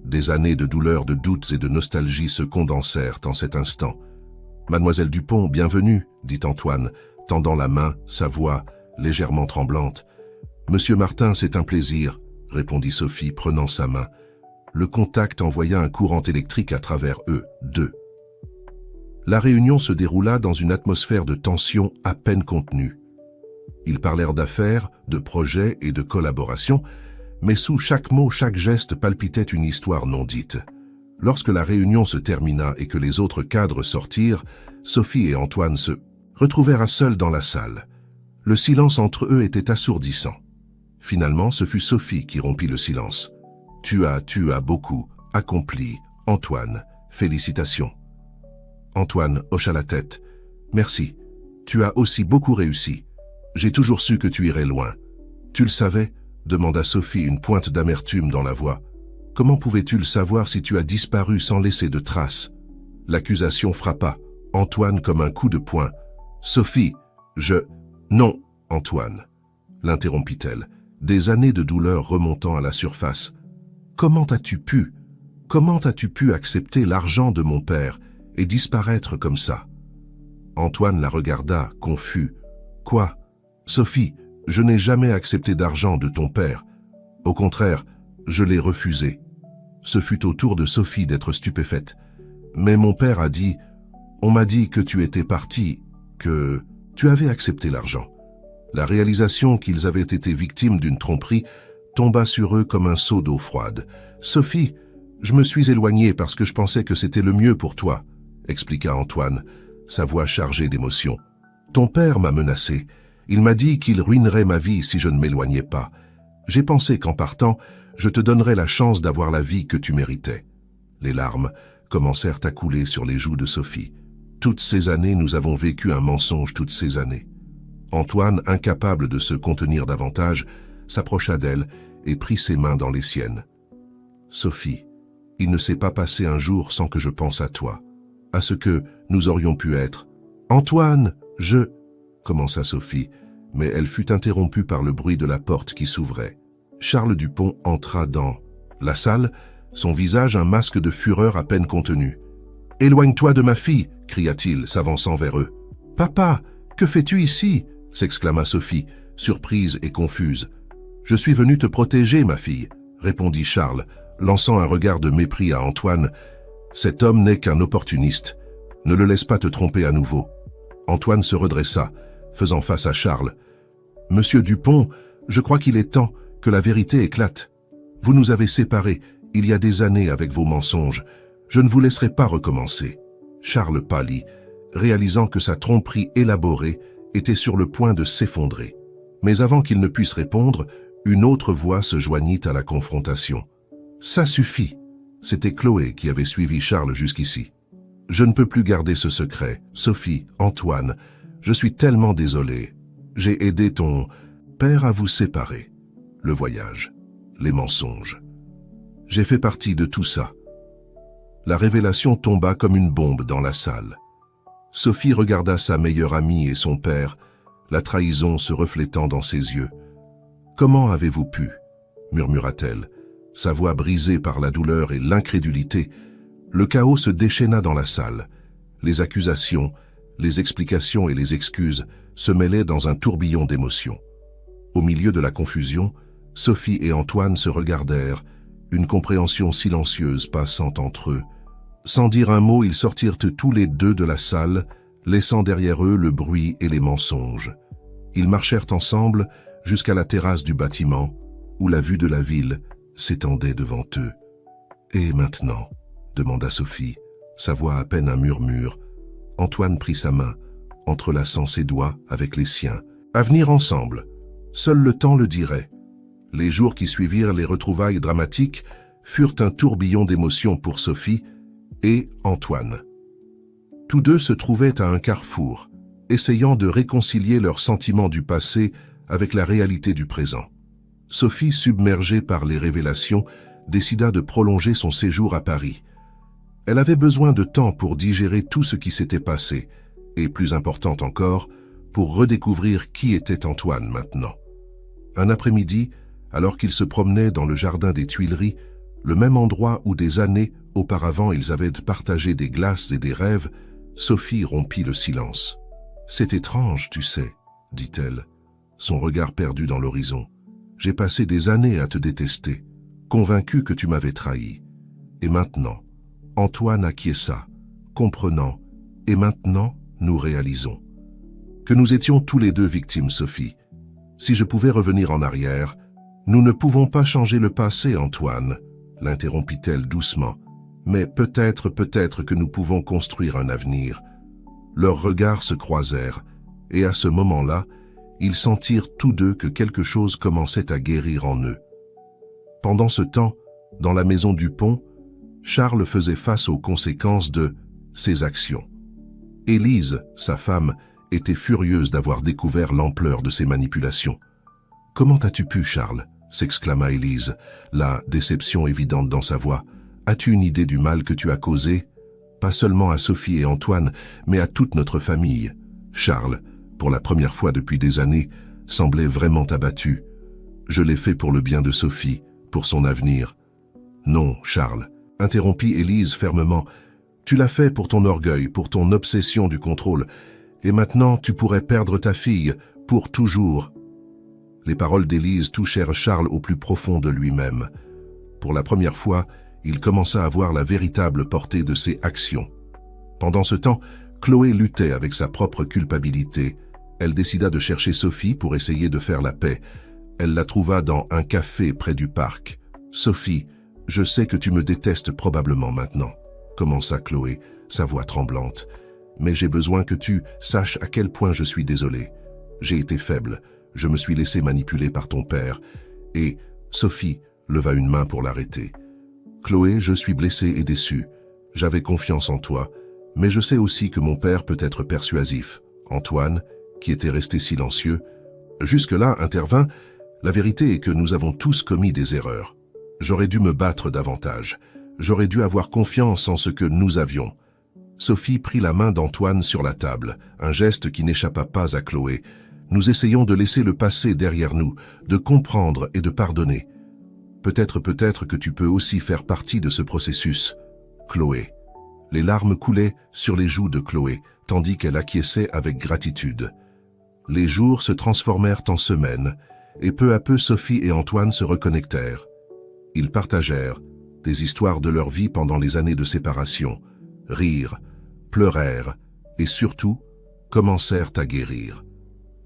A: Des années de douleurs, de doutes et de nostalgie se condensèrent en cet instant. « Mademoiselle Dupont, bienvenue, » dit Antoine, tendant la main, sa voix légèrement tremblante. « Monsieur Martin, c'est un plaisir, » répondit Sophie, prenant sa main. Le contact envoya un courant électrique à travers eux, deux. La réunion se déroula dans une atmosphère de tension à peine contenue. Ils parlèrent d'affaires, de projets et de collaboration, mais sous chaque mot, chaque geste palpitait une histoire non dite. Lorsque la réunion se termina et que les autres cadres sortirent, Sophie et Antoine se retrouvèrent à seuls dans la salle. Le silence entre eux était assourdissant. Finalement, ce fut Sophie qui rompit le silence. « Tu as beaucoup accompli, Antoine. Félicitations. » Antoine hocha la tête. « Merci. Tu as aussi beaucoup réussi. J'ai toujours su que tu irais loin. »« Tu le savais ?» demanda Sophie, une pointe d'amertume dans la voix. « Comment pouvais-tu le savoir si tu as disparu sans laisser de traces ?» L'accusation frappa Antoine comme un coup de poing. « Sophie, Non, Antoine, l'interrompit-elle, des années de douleur remontant à la surface. Comment as-tu pu accepter l'argent de mon père et disparaître comme ça ?» Antoine la regarda, confus. « Quoi? Sophie, je n'ai jamais accepté d'argent de ton père. Au contraire, je l'ai refusé. » Ce fut au tour de Sophie d'être stupéfaite. « Mais mon père a dit, on m'a dit que tu étais parti, que tu avais accepté l'argent. » La réalisation qu'ils avaient été victimes d'une tromperie tomba sur eux comme un seau d'eau froide. « Sophie, je me suis éloigné parce que je pensais que c'était le mieux pour toi, » expliqua Antoine, sa voix chargée d'émotion. « Ton père m'a menacé. Il m'a dit qu'il ruinerait ma vie si je ne m'éloignais pas. J'ai pensé qu'en partant, je te donnerais la chance d'avoir la vie que tu méritais. » Les larmes commencèrent à couler sur les joues de Sophie. « Toutes ces années, nous avons vécu un mensonge toutes ces années. » Antoine, incapable de se contenir davantage, s'approcha d'elle et prit ses mains dans les siennes. « Sophie, il ne s'est pas passé un jour sans que je pense à toi, à ce que nous aurions pu être. »« Antoine, commença Sophie, mais elle fut interrompue par le bruit de la porte qui s'ouvrait. Charles Dupont entra dans la salle, son visage un masque de fureur à peine contenu. « Éloigne-toi de ma fille !» cria-t-il, s'avançant vers eux. « Papa, que fais-tu ici ?» s'exclama Sophie, surprise et confuse. « Je suis venu te protéger, ma fille !» répondit Charles, lançant un regard de mépris à Antoine. « Cet homme n'est qu'un opportuniste. Ne le laisse pas te tromper à nouveau. » Antoine se redressa, faisant face à Charles. « Monsieur Dupont, je crois qu'il est temps que la vérité éclate. Vous nous avez séparés il y a des années avec vos mensonges. Je ne vous laisserai pas recommencer. » Charles pâlit, réalisant que sa tromperie élaborée était sur le point de s'effondrer. Mais avant qu'il ne puisse répondre, une autre voix se joignit à la confrontation. « Ça suffit !» C'était Chloé qui avait suivi Charles jusqu'ici. « Je ne peux plus garder ce secret. Sophie, Antoine, je suis tellement désolé. J'ai aidé ton père à vous séparer. Le voyage, les mensonges. J'ai fait partie de tout ça. » La révélation tomba comme une bombe dans la salle. Sophie regarda sa meilleure amie et son père, la trahison se reflétant dans ses yeux. « Comment avez-vous pu ?» murmura-t-elle, sa voix brisée par la douleur et l'incrédulité. Le chaos se déchaîna dans la salle. Les accusations, les explications et les excuses se mêlaient dans un tourbillon d'émotions. Au milieu de la confusion, Sophie et Antoine se regardèrent, une compréhension silencieuse passant entre eux. Sans dire un mot, ils sortirent tous les deux de la salle, laissant derrière eux le bruit et les mensonges. Ils marchèrent ensemble jusqu'à la terrasse du bâtiment, où la vue de la ville s'étendait devant eux. « Et maintenant ?» demanda Sophie, sa voix à peine un murmure. Antoine prit sa main, entrelaçant ses doigts avec les siens. « À venir ensemble. Seul le temps le dirait. » Les jours qui suivirent les retrouvailles dramatiques furent un tourbillon d'émotions pour Sophie et Antoine. Tous deux se trouvaient à un carrefour, essayant de réconcilier leurs sentiments du passé avec la réalité du présent. Sophie, submergée par les révélations, décida de prolonger son séjour à Paris. Elle avait besoin de temps pour digérer tout ce qui s'était passé, et plus important encore, pour redécouvrir qui était Antoine maintenant. Un après-midi, alors qu'ils se promenaient dans le jardin des Tuileries, le même endroit où des années auparavant ils avaient partagé des glaces et des rêves, Sophie rompit le silence. « C'est étrange, tu sais, » dit-elle, son regard perdu dans l'horizon. « J'ai passé des années à te détester, convaincu que tu m'avais trahi. Et maintenant, Antoine acquiesça, comprenant, et maintenant nous réalisons. Que nous étions tous les deux victimes, Sophie. Si je pouvais revenir en arrière, nous ne pouvons pas changer le passé, Antoine, l'interrompit-elle doucement. Mais peut-être que nous pouvons construire un avenir. » Leurs regards se croisèrent, et à ce moment-là, ils sentirent tous deux que quelque chose commençait à guérir en eux. Pendant ce temps, dans la maison Dupont, Charles faisait face aux conséquences de ses actions. Élise, sa femme, était furieuse d'avoir découvert l'ampleur de ses manipulations. « Comment as-tu pu, Charles ?» s'exclama Élise, la déception évidente dans sa voix. « As-tu une idée du mal que tu as causé ?»« pas seulement à Sophie et Antoine, mais à toute notre famille. Charles, pour la première fois depuis des années, semblait vraiment abattu. Je l'ai fait pour le bien de Sophie, pour son avenir. Non, Charles, interrompit Élise fermement. Tu l'as fait pour ton orgueil, pour ton obsession du contrôle. Et maintenant, tu pourrais perdre ta fille, pour toujours. Les paroles d'Élise touchèrent Charles au plus profond de lui-même. Pour la première fois, il commença à voir la véritable portée de ses actions. Pendant ce temps, Chloé luttait avec sa propre culpabilité. Elle décida de chercher Sophie pour essayer de faire la paix. Elle la trouva dans un café près du parc. « Sophie, je sais que tu me détestes probablement maintenant », commença Chloé, sa voix tremblante. « Mais j'ai besoin que tu saches à quel point je suis désolée. J'ai été faible, je me suis laissé manipuler par ton père. » Et Sophie leva une main pour l'arrêter. « Chloé, je suis blessée et déçue. J'avais confiance en toi, mais je sais aussi que mon père peut être persuasif. » Antoine, qui était resté silencieux, jusque-là intervint. « La vérité est que nous avons tous commis des erreurs. J'aurais dû me battre davantage. J'aurais dû avoir confiance en ce que nous avions. » Sophie prit la main d'Antoine sur la table, un geste qui n'échappa pas à Chloé. « Nous essayons de laisser le passé derrière nous, de comprendre et de pardonner. Peut-être que tu peux aussi faire partie de ce processus. » Chloé. Les larmes coulaient sur les joues de Chloé, tandis qu'elle acquiesçait avec gratitude. Les jours se transformèrent en semaines, et peu à peu Sophie et Antoine se reconnectèrent. Ils partagèrent des histoires de leur vie pendant les années de séparation, rirent, pleurèrent, et surtout, commencèrent à guérir.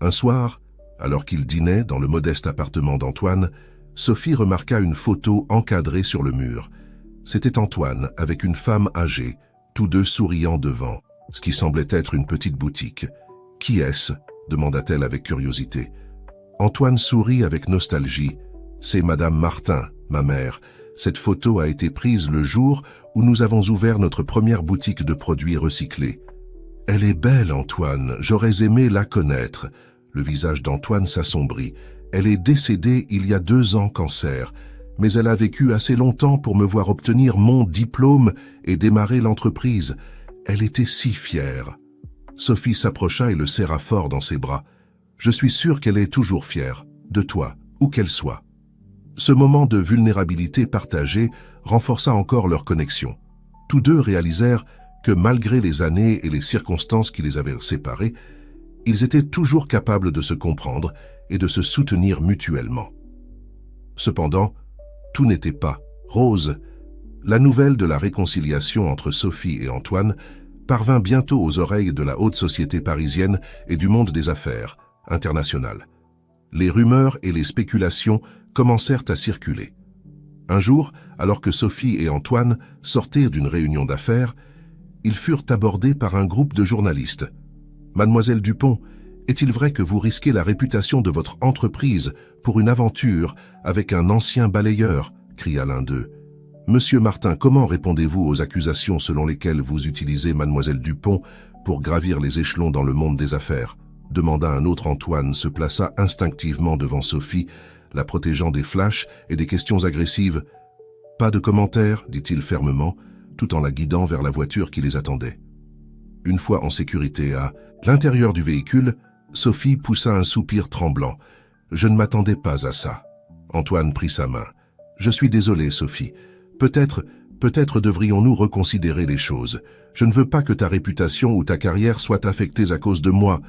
A: Un soir, alors qu'ils dînaient dans le modeste appartement d'Antoine, Sophie remarqua une photo encadrée sur le mur. C'était Antoine avec une femme âgée, tous deux souriant devant, ce qui semblait être une petite boutique. « Qui est-ce » demanda-t-elle avec curiosité. Antoine sourit avec nostalgie. « C'est Madame Martin, ma mère. Cette photo a été prise le jour où nous avons ouvert notre première boutique de produits recyclés. »« Elle est belle, Antoine. J'aurais aimé la connaître. » Le visage d'Antoine s'assombrit. « Elle est décédée il y a 2 ans, cancer. Mais elle a vécu assez longtemps pour me voir obtenir mon diplôme et démarrer l'entreprise. Elle était si fière. » Sophie s'approcha et le serra fort dans ses bras. « Je suis sûre qu'elle est toujours fière, de toi, où qu'elle soit. » Ce moment de vulnérabilité partagée renforça encore leur connexion. Tous deux réalisèrent que malgré les années et les circonstances qui les avaient séparés, ils étaient toujours capables de se comprendre et de se soutenir mutuellement. Cependant, tout n'était pas rose. La nouvelle de la réconciliation entre Sophie et Antoine parvint bientôt aux oreilles de la haute société parisienne et du monde des affaires internationales. Les rumeurs et les spéculations commencèrent à circuler. Un jour, alors que Sophie et Antoine sortaient d'une réunion d'affaires, ils furent abordés par un groupe de journalistes. « Mademoiselle Dupont, est-il vrai que vous risquez la réputation de votre entreprise pour une aventure avec un ancien balayeur ?» cria l'un d'eux. « Monsieur Martin, comment répondez-vous aux accusations selon lesquelles vous utilisez Mademoiselle Dupont pour gravir les échelons dans le monde des affaires ?» demanda un autre. Antoine se plaça instinctivement devant Sophie, la protégeant des flashs et des questions agressives. « Pas de commentaires, dit-il fermement, tout en la guidant vers la voiture qui les attendait. Une fois en sécurité à l'intérieur du véhicule, Sophie poussa un soupir tremblant. « Je ne m'attendais pas à ça. » Antoine prit sa main. « Je suis désolé, Sophie. Peut-être devrions-nous reconsidérer les choses. Je ne veux pas que ta réputation ou ta carrière soient affectées à cause de moi. »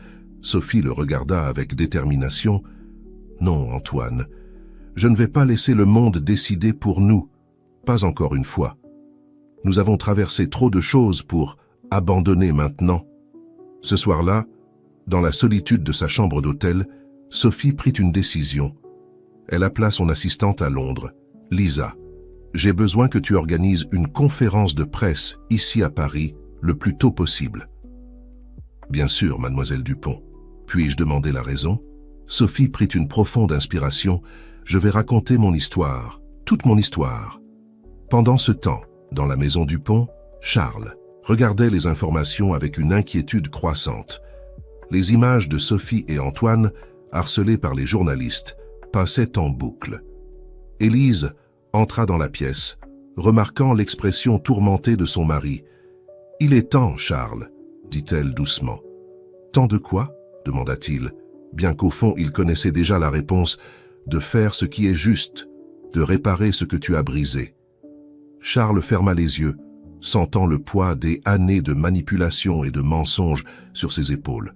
A: Sophie le regarda avec détermination. « Non, Antoine, je ne vais pas laisser le monde décider pour nous. Pas encore une fois. Nous avons traversé trop de choses pour abandonner maintenant. » Ce soir-là, dans la solitude de sa chambre d'hôtel, Sophie prit une décision. Elle appela son assistante à Londres. « Lisa, j'ai besoin que tu organises une conférence de presse ici à Paris le plus tôt possible. » « Bien sûr, mademoiselle Dupont. Puis-je demander la raison ?» Sophie prit une profonde inspiration. « Je vais raconter mon histoire, toute mon histoire. » Pendant ce temps, dans la maison Dupont, Charles regardait les informations avec une inquiétude croissante. Les images de Sophie et Antoine, harcelés par les journalistes, passaient en boucle. Élise entra dans la pièce, remarquant l'expression tourmentée de son mari. « Il est temps, Charles, dit-elle doucement. « Temps de quoi ?» demanda-t-il, bien qu'au fond il connaissait déjà la réponse, de faire ce qui est juste, de réparer ce que tu as brisé. Charles ferma les yeux, sentant le poids des années de manipulation et de mensonges sur ses épaules.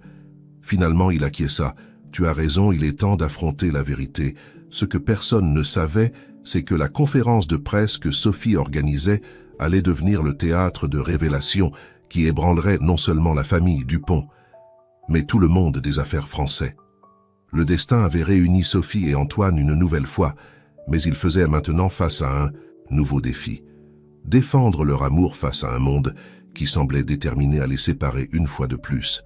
A: Finalement, il acquiesça. « Tu as raison, il est temps d'affronter la vérité. Ce que personne ne savait, c'est que la conférence de presse que Sophie organisait allait devenir le théâtre de révélations qui ébranlerait non seulement la famille Dupont, mais tout le monde des affaires français. Le destin avait réuni Sophie et Antoine une nouvelle fois, mais ils faisaient maintenant face à un nouveau défi. Défendre leur amour face à un monde qui semblait déterminé à les séparer une fois de plus.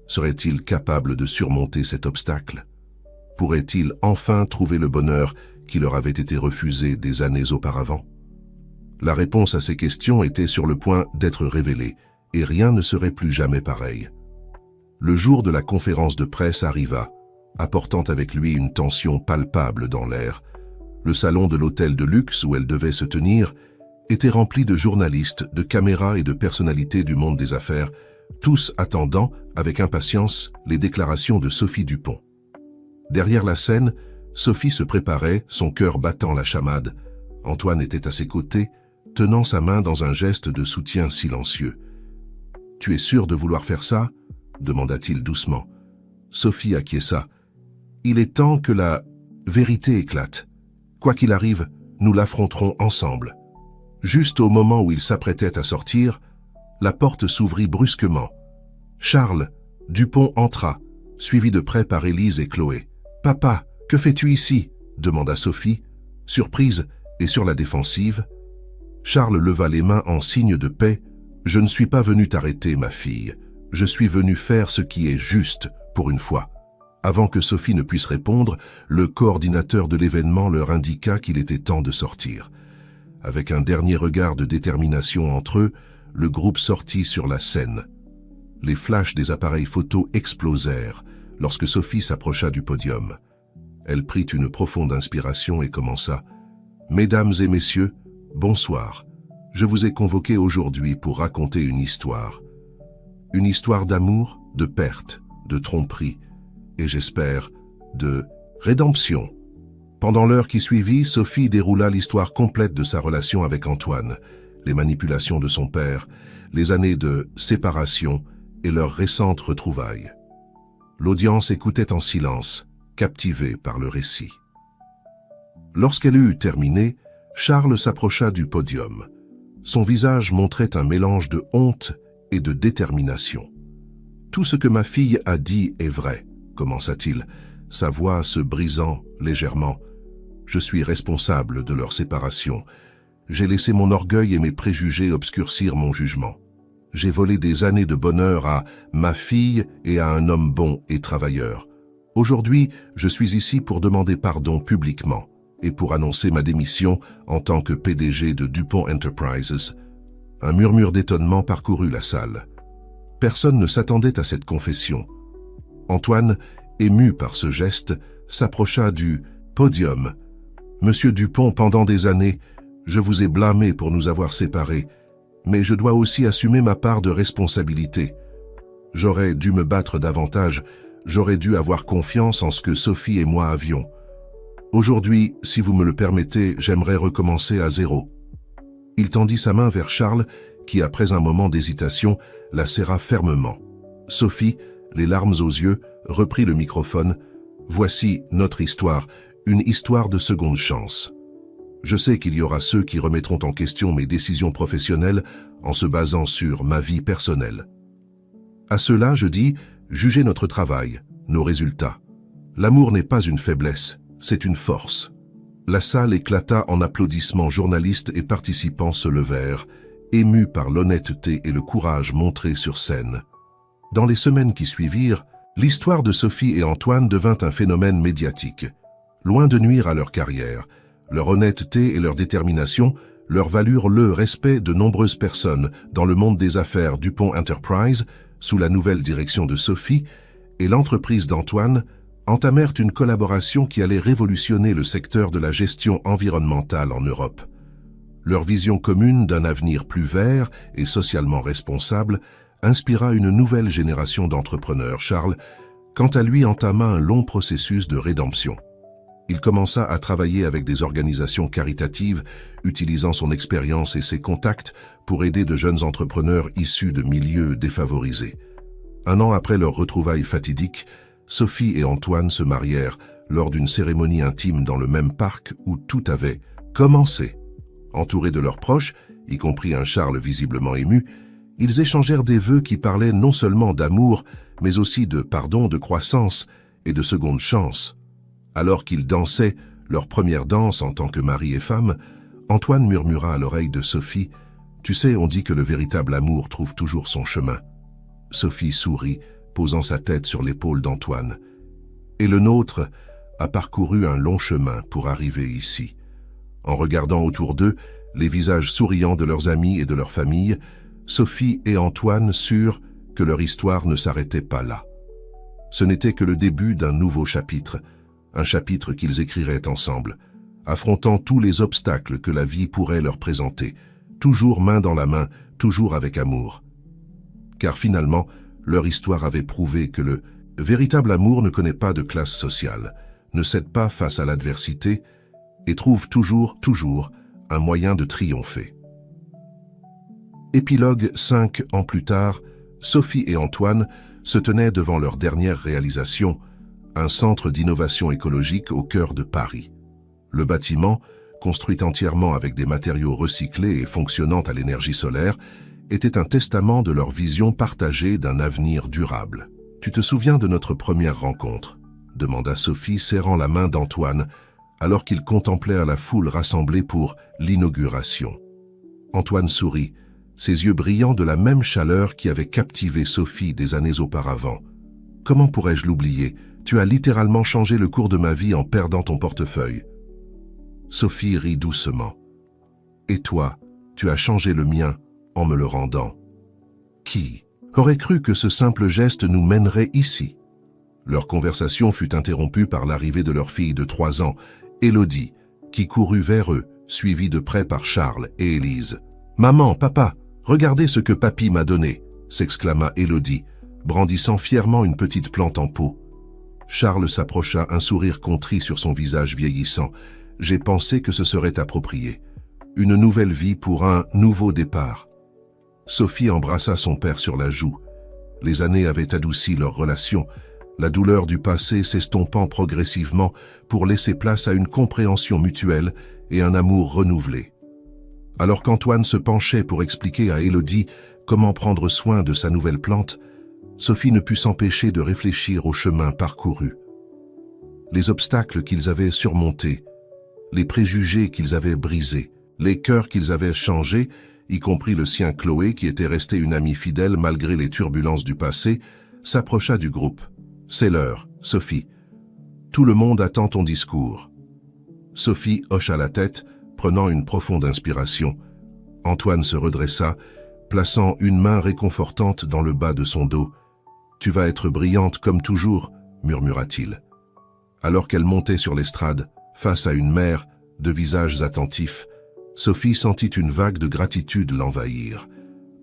A: Seraient-ils capables de surmonter cet obstacle? Pourraient-ils enfin trouver le bonheur qui leur avait été refusé des années auparavant? La réponse à ces questions était sur le point d'être révélée, et rien ne serait plus jamais pareil. Le jour de la conférence de presse arriva, apportant avec lui une tension palpable dans l'air. Le salon de l'hôtel de luxe où elle devait se tenir était rempli de journalistes, de caméras et de personnalités du monde des affaires, tous attendant avec impatience les déclarations de Sophie Dupont. Derrière la scène, Sophie se préparait, son cœur battant la chamade. Antoine était à ses côtés, tenant sa main dans un geste de soutien silencieux. « Tu es sûr de vouloir faire ça ?» demanda-t-il doucement. Sophie acquiesça. « Il est temps que la vérité éclate. Quoi qu'il arrive, nous l'affronterons ensemble. » Juste au moment où il s'apprêtait à sortir, la porte s'ouvrit brusquement. Charles Dupont entra, suivi de près par Élise et Chloé. « Papa, que fais-tu ici ?» demanda Sophie, surprise et sur la défensive. Charles leva les mains en signe de paix. « Je ne suis pas venu t'arrêter, ma fille. Je suis venu faire ce qui est juste, pour une fois. » Avant que Sophie ne puisse répondre, le coordinateur de l'événement leur indiqua qu'il était temps de sortir. Avec un dernier regard de détermination entre eux, le groupe sortit sur la scène. Les flashs des appareils photo explosèrent lorsque Sophie s'approcha du podium. Elle prit une profonde inspiration et commença. « Mesdames et messieurs, bonsoir. Je vous ai convoqués aujourd'hui pour raconter une histoire. Une histoire d'amour, de perte, de tromperie, et j'espère, de rédemption. » Pendant l'heure qui suivit, Sophie déroula l'histoire complète de sa relation avec Antoine, les manipulations de son père, les années de séparation et leurs récentes retrouvailles. L'audience écoutait en silence, captivée par le récit. Lorsqu'elle eut terminé, Charles s'approcha du podium. Son visage montrait un mélange de honte et de détermination. « Tout ce que ma fille a dit est vrai, » commença-t-il, sa voix se brisant légèrement. « Je suis responsable de leur séparation. J'ai laissé mon orgueil et mes préjugés obscurcir mon jugement. J'ai volé des années de bonheur à ma fille et à un homme bon et travailleur. Aujourd'hui, je suis ici pour demander pardon publiquement et pour annoncer ma démission en tant que PDG de Dupont Enterprises. » Un murmure d'étonnement parcourut la salle. Personne ne s'attendait à cette confession. Antoine, ému par ce geste, s'approcha du podium. « Monsieur Dupont, pendant des années, je vous ai blâmé pour nous avoir séparés, mais je dois aussi assumer ma part de responsabilité. J'aurais dû me battre davantage, j'aurais dû avoir confiance en ce que Sophie et moi avions. Aujourd'hui, si vous me le permettez, j'aimerais recommencer à zéro. » Il tendit sa main vers Charles, qui, après un moment d'hésitation, la serra fermement. Sophie, les larmes aux yeux, reprit le microphone. « Voici notre histoire, une histoire de seconde chance. Je sais qu'il y aura ceux qui remettront en question mes décisions professionnelles en se basant sur ma vie personnelle. À cela, je dis, jugez notre travail, nos résultats. L'amour n'est pas une faiblesse, c'est une force. » La salle éclata en applaudissements, journalistes et participants se levèrent, émus par l'honnêteté et le courage montrés sur scène. Dans les semaines qui suivirent, l'histoire de Sophie et Antoine devint un phénomène médiatique. Loin de nuire à leur carrière, leur honnêteté et leur détermination leur valurent le respect de nombreuses personnes dans le monde des affaires Dupont Enterprises, sous la nouvelle direction de Sophie, et l'entreprise d'Antoine entamèrent une collaboration qui allait révolutionner le secteur de la gestion environnementale en Europe. Leur vision commune d'un avenir plus vert et socialement responsable inspira une nouvelle génération d'entrepreneurs. Charles, quant à lui, entama un long processus de rédemption. Il commença à travailler avec des organisations caritatives, utilisant son expérience et ses contacts pour aider de jeunes entrepreneurs issus de milieux défavorisés. Un an après leur retrouvaille fatidique, Sophie et Antoine se marièrent lors d'une cérémonie intime dans le même parc où tout avait commencé. Entourés de leurs proches, y compris un Charles visiblement ému, ils échangèrent des vœux qui parlaient non seulement d'amour, mais aussi de pardon, de croissance et de seconde chance. Alors qu'ils dansaient leur première danse en tant que mari et femme, Antoine murmura à l'oreille de Sophie « Tu sais, on dit que le véritable amour trouve toujours son chemin. » Sophie sourit, posant sa tête sur l'épaule d'Antoine. « Et le nôtre a parcouru un long chemin pour arriver ici. » En regardant autour d'eux, les visages souriants de leurs amis et de leurs familles, Sophie et Antoine surent que leur histoire ne s'arrêtait pas là. Ce n'était que le début d'un nouveau chapitre, un chapitre qu'ils écriraient ensemble, affrontant tous les obstacles que la vie pourrait leur présenter, toujours main dans la main, toujours avec amour. Car finalement, leur histoire avait prouvé que le véritable amour ne connaît pas de classe sociale, ne cède pas face à l'adversité et trouve toujours un moyen de triompher. Épilogue 5 ans plus tard, Sophie et Antoine se tenaient devant leur dernière réalisation, un centre d'innovation écologique au cœur de Paris. Le bâtiment, construit entièrement avec des matériaux recyclés et fonctionnant à l'énergie solaire, était un testament de leur vision partagée d'un avenir durable. « Tu te souviens de notre première rencontre ?» demanda Sophie, serrant la main d'Antoine, alors qu'il contemplait à la foule rassemblée pour l'inauguration. Antoine sourit, ses yeux brillants de la même chaleur qui avait captivé Sophie des années auparavant. « Comment pourrais-je l'oublier ? Tu as littéralement changé le cours de ma vie en perdant ton portefeuille. » Sophie rit doucement. « Et toi, tu as changé le mien en me le rendant. » Qui aurait cru que ce simple geste nous mènerait ici ? Leur conversation fut interrompue par l'arrivée de leur fille de 3 ans, Élodie, qui courut vers eux, suivie de près par Charles et Élise. « Maman, papa, regardez ce que papy m'a donné !» s'exclama Élodie, brandissant fièrement une petite plante en pot. Charles s'approcha, un sourire contrit sur son visage vieillissant. « J'ai pensé que ce serait approprié. Une nouvelle vie pour un nouveau départ. » Sophie embrassa son père sur la joue. Les années avaient adouci leur relation, la douleur du passé s'estompant progressivement pour laisser place à une compréhension mutuelle et un amour renouvelé. Alors qu'Antoine se penchait pour expliquer à Élodie comment prendre soin de sa nouvelle plante, Sophie ne put s'empêcher de réfléchir au chemin parcouru. Les obstacles qu'ils avaient surmontés, les préjugés qu'ils avaient brisés, les cœurs qu'ils avaient changés, y compris le sien Chloé, qui était restée une amie fidèle malgré les turbulences du passé, s'approcha du groupe. « C'est l'heure, Sophie. Tout le monde attend ton discours. » Sophie hocha la tête, prenant une profonde inspiration. Antoine se redressa, plaçant une main réconfortante dans le bas de son dos. « Tu vas être brillante comme toujours, » murmura-t-il. Alors qu'elle montait sur l'estrade, face à une mer de visages attentifs, Sophie sentit une vague de gratitude l'envahir.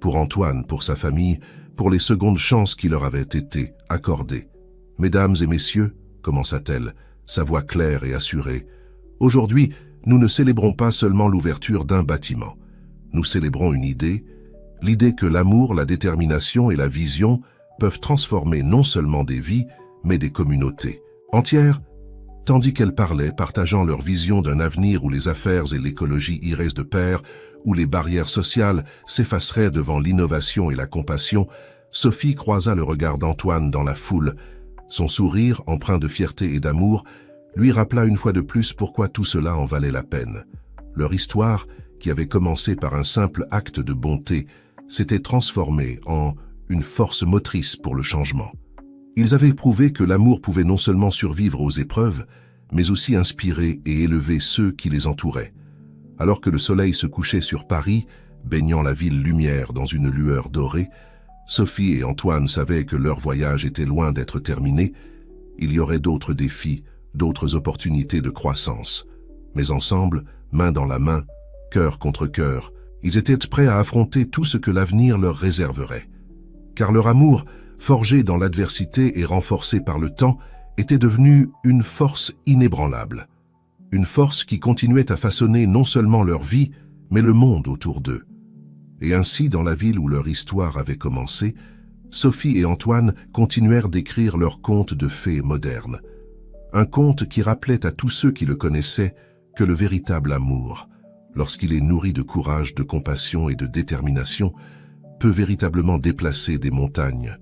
A: Pour Antoine, pour sa famille, pour les secondes chances qui leur avaient été accordées. « Mesdames et messieurs, » commença-t-elle, sa voix claire et assurée, « aujourd'hui, nous ne célébrons pas seulement l'ouverture d'un bâtiment. Nous célébrons une idée, l'idée que l'amour, la détermination et la vision peuvent transformer non seulement des vies, mais des communautés entières. » Tandis qu'elles parlaient, partageant leur vision d'un avenir où les affaires et l'écologie iraient de pair, où les barrières sociales s'effaceraient devant l'innovation et la compassion, Sophie croisa le regard d'Antoine dans la foule. Son sourire, empreint de fierté et d'amour, lui rappela une fois de plus pourquoi tout cela en valait la peine. Leur histoire, qui avait commencé par un simple acte de bonté, s'était transformée en une force motrice pour le changement. Ils avaient prouvé que l'amour pouvait non seulement survivre aux épreuves, mais aussi inspirer et élever ceux qui les entouraient. Alors que le soleil se couchait sur Paris, baignant la ville lumière dans une lueur dorée, Sophie et Antoine savaient que leur voyage était loin d'être terminé. Il y aurait d'autres défis, d'autres opportunités de croissance. Mais ensemble, main dans la main, Cœur contre cœur, ils étaient prêts à affronter tout ce que l'avenir leur réserverait. Car leur amour, forgé dans l'adversité et renforcé par le temps, était devenu une force inébranlable. Une force qui continuait à façonner non seulement leur vie, mais le monde autour d'eux. Et ainsi, dans la ville où leur histoire avait commencé, Sophie et Antoine continuèrent d'écrire leur conte de fées moderne. Un conte qui rappelait à tous ceux qui le connaissaient que le véritable amour, lorsqu'il est nourri de courage, de compassion et de détermination, peut véritablement déplacer des montagnes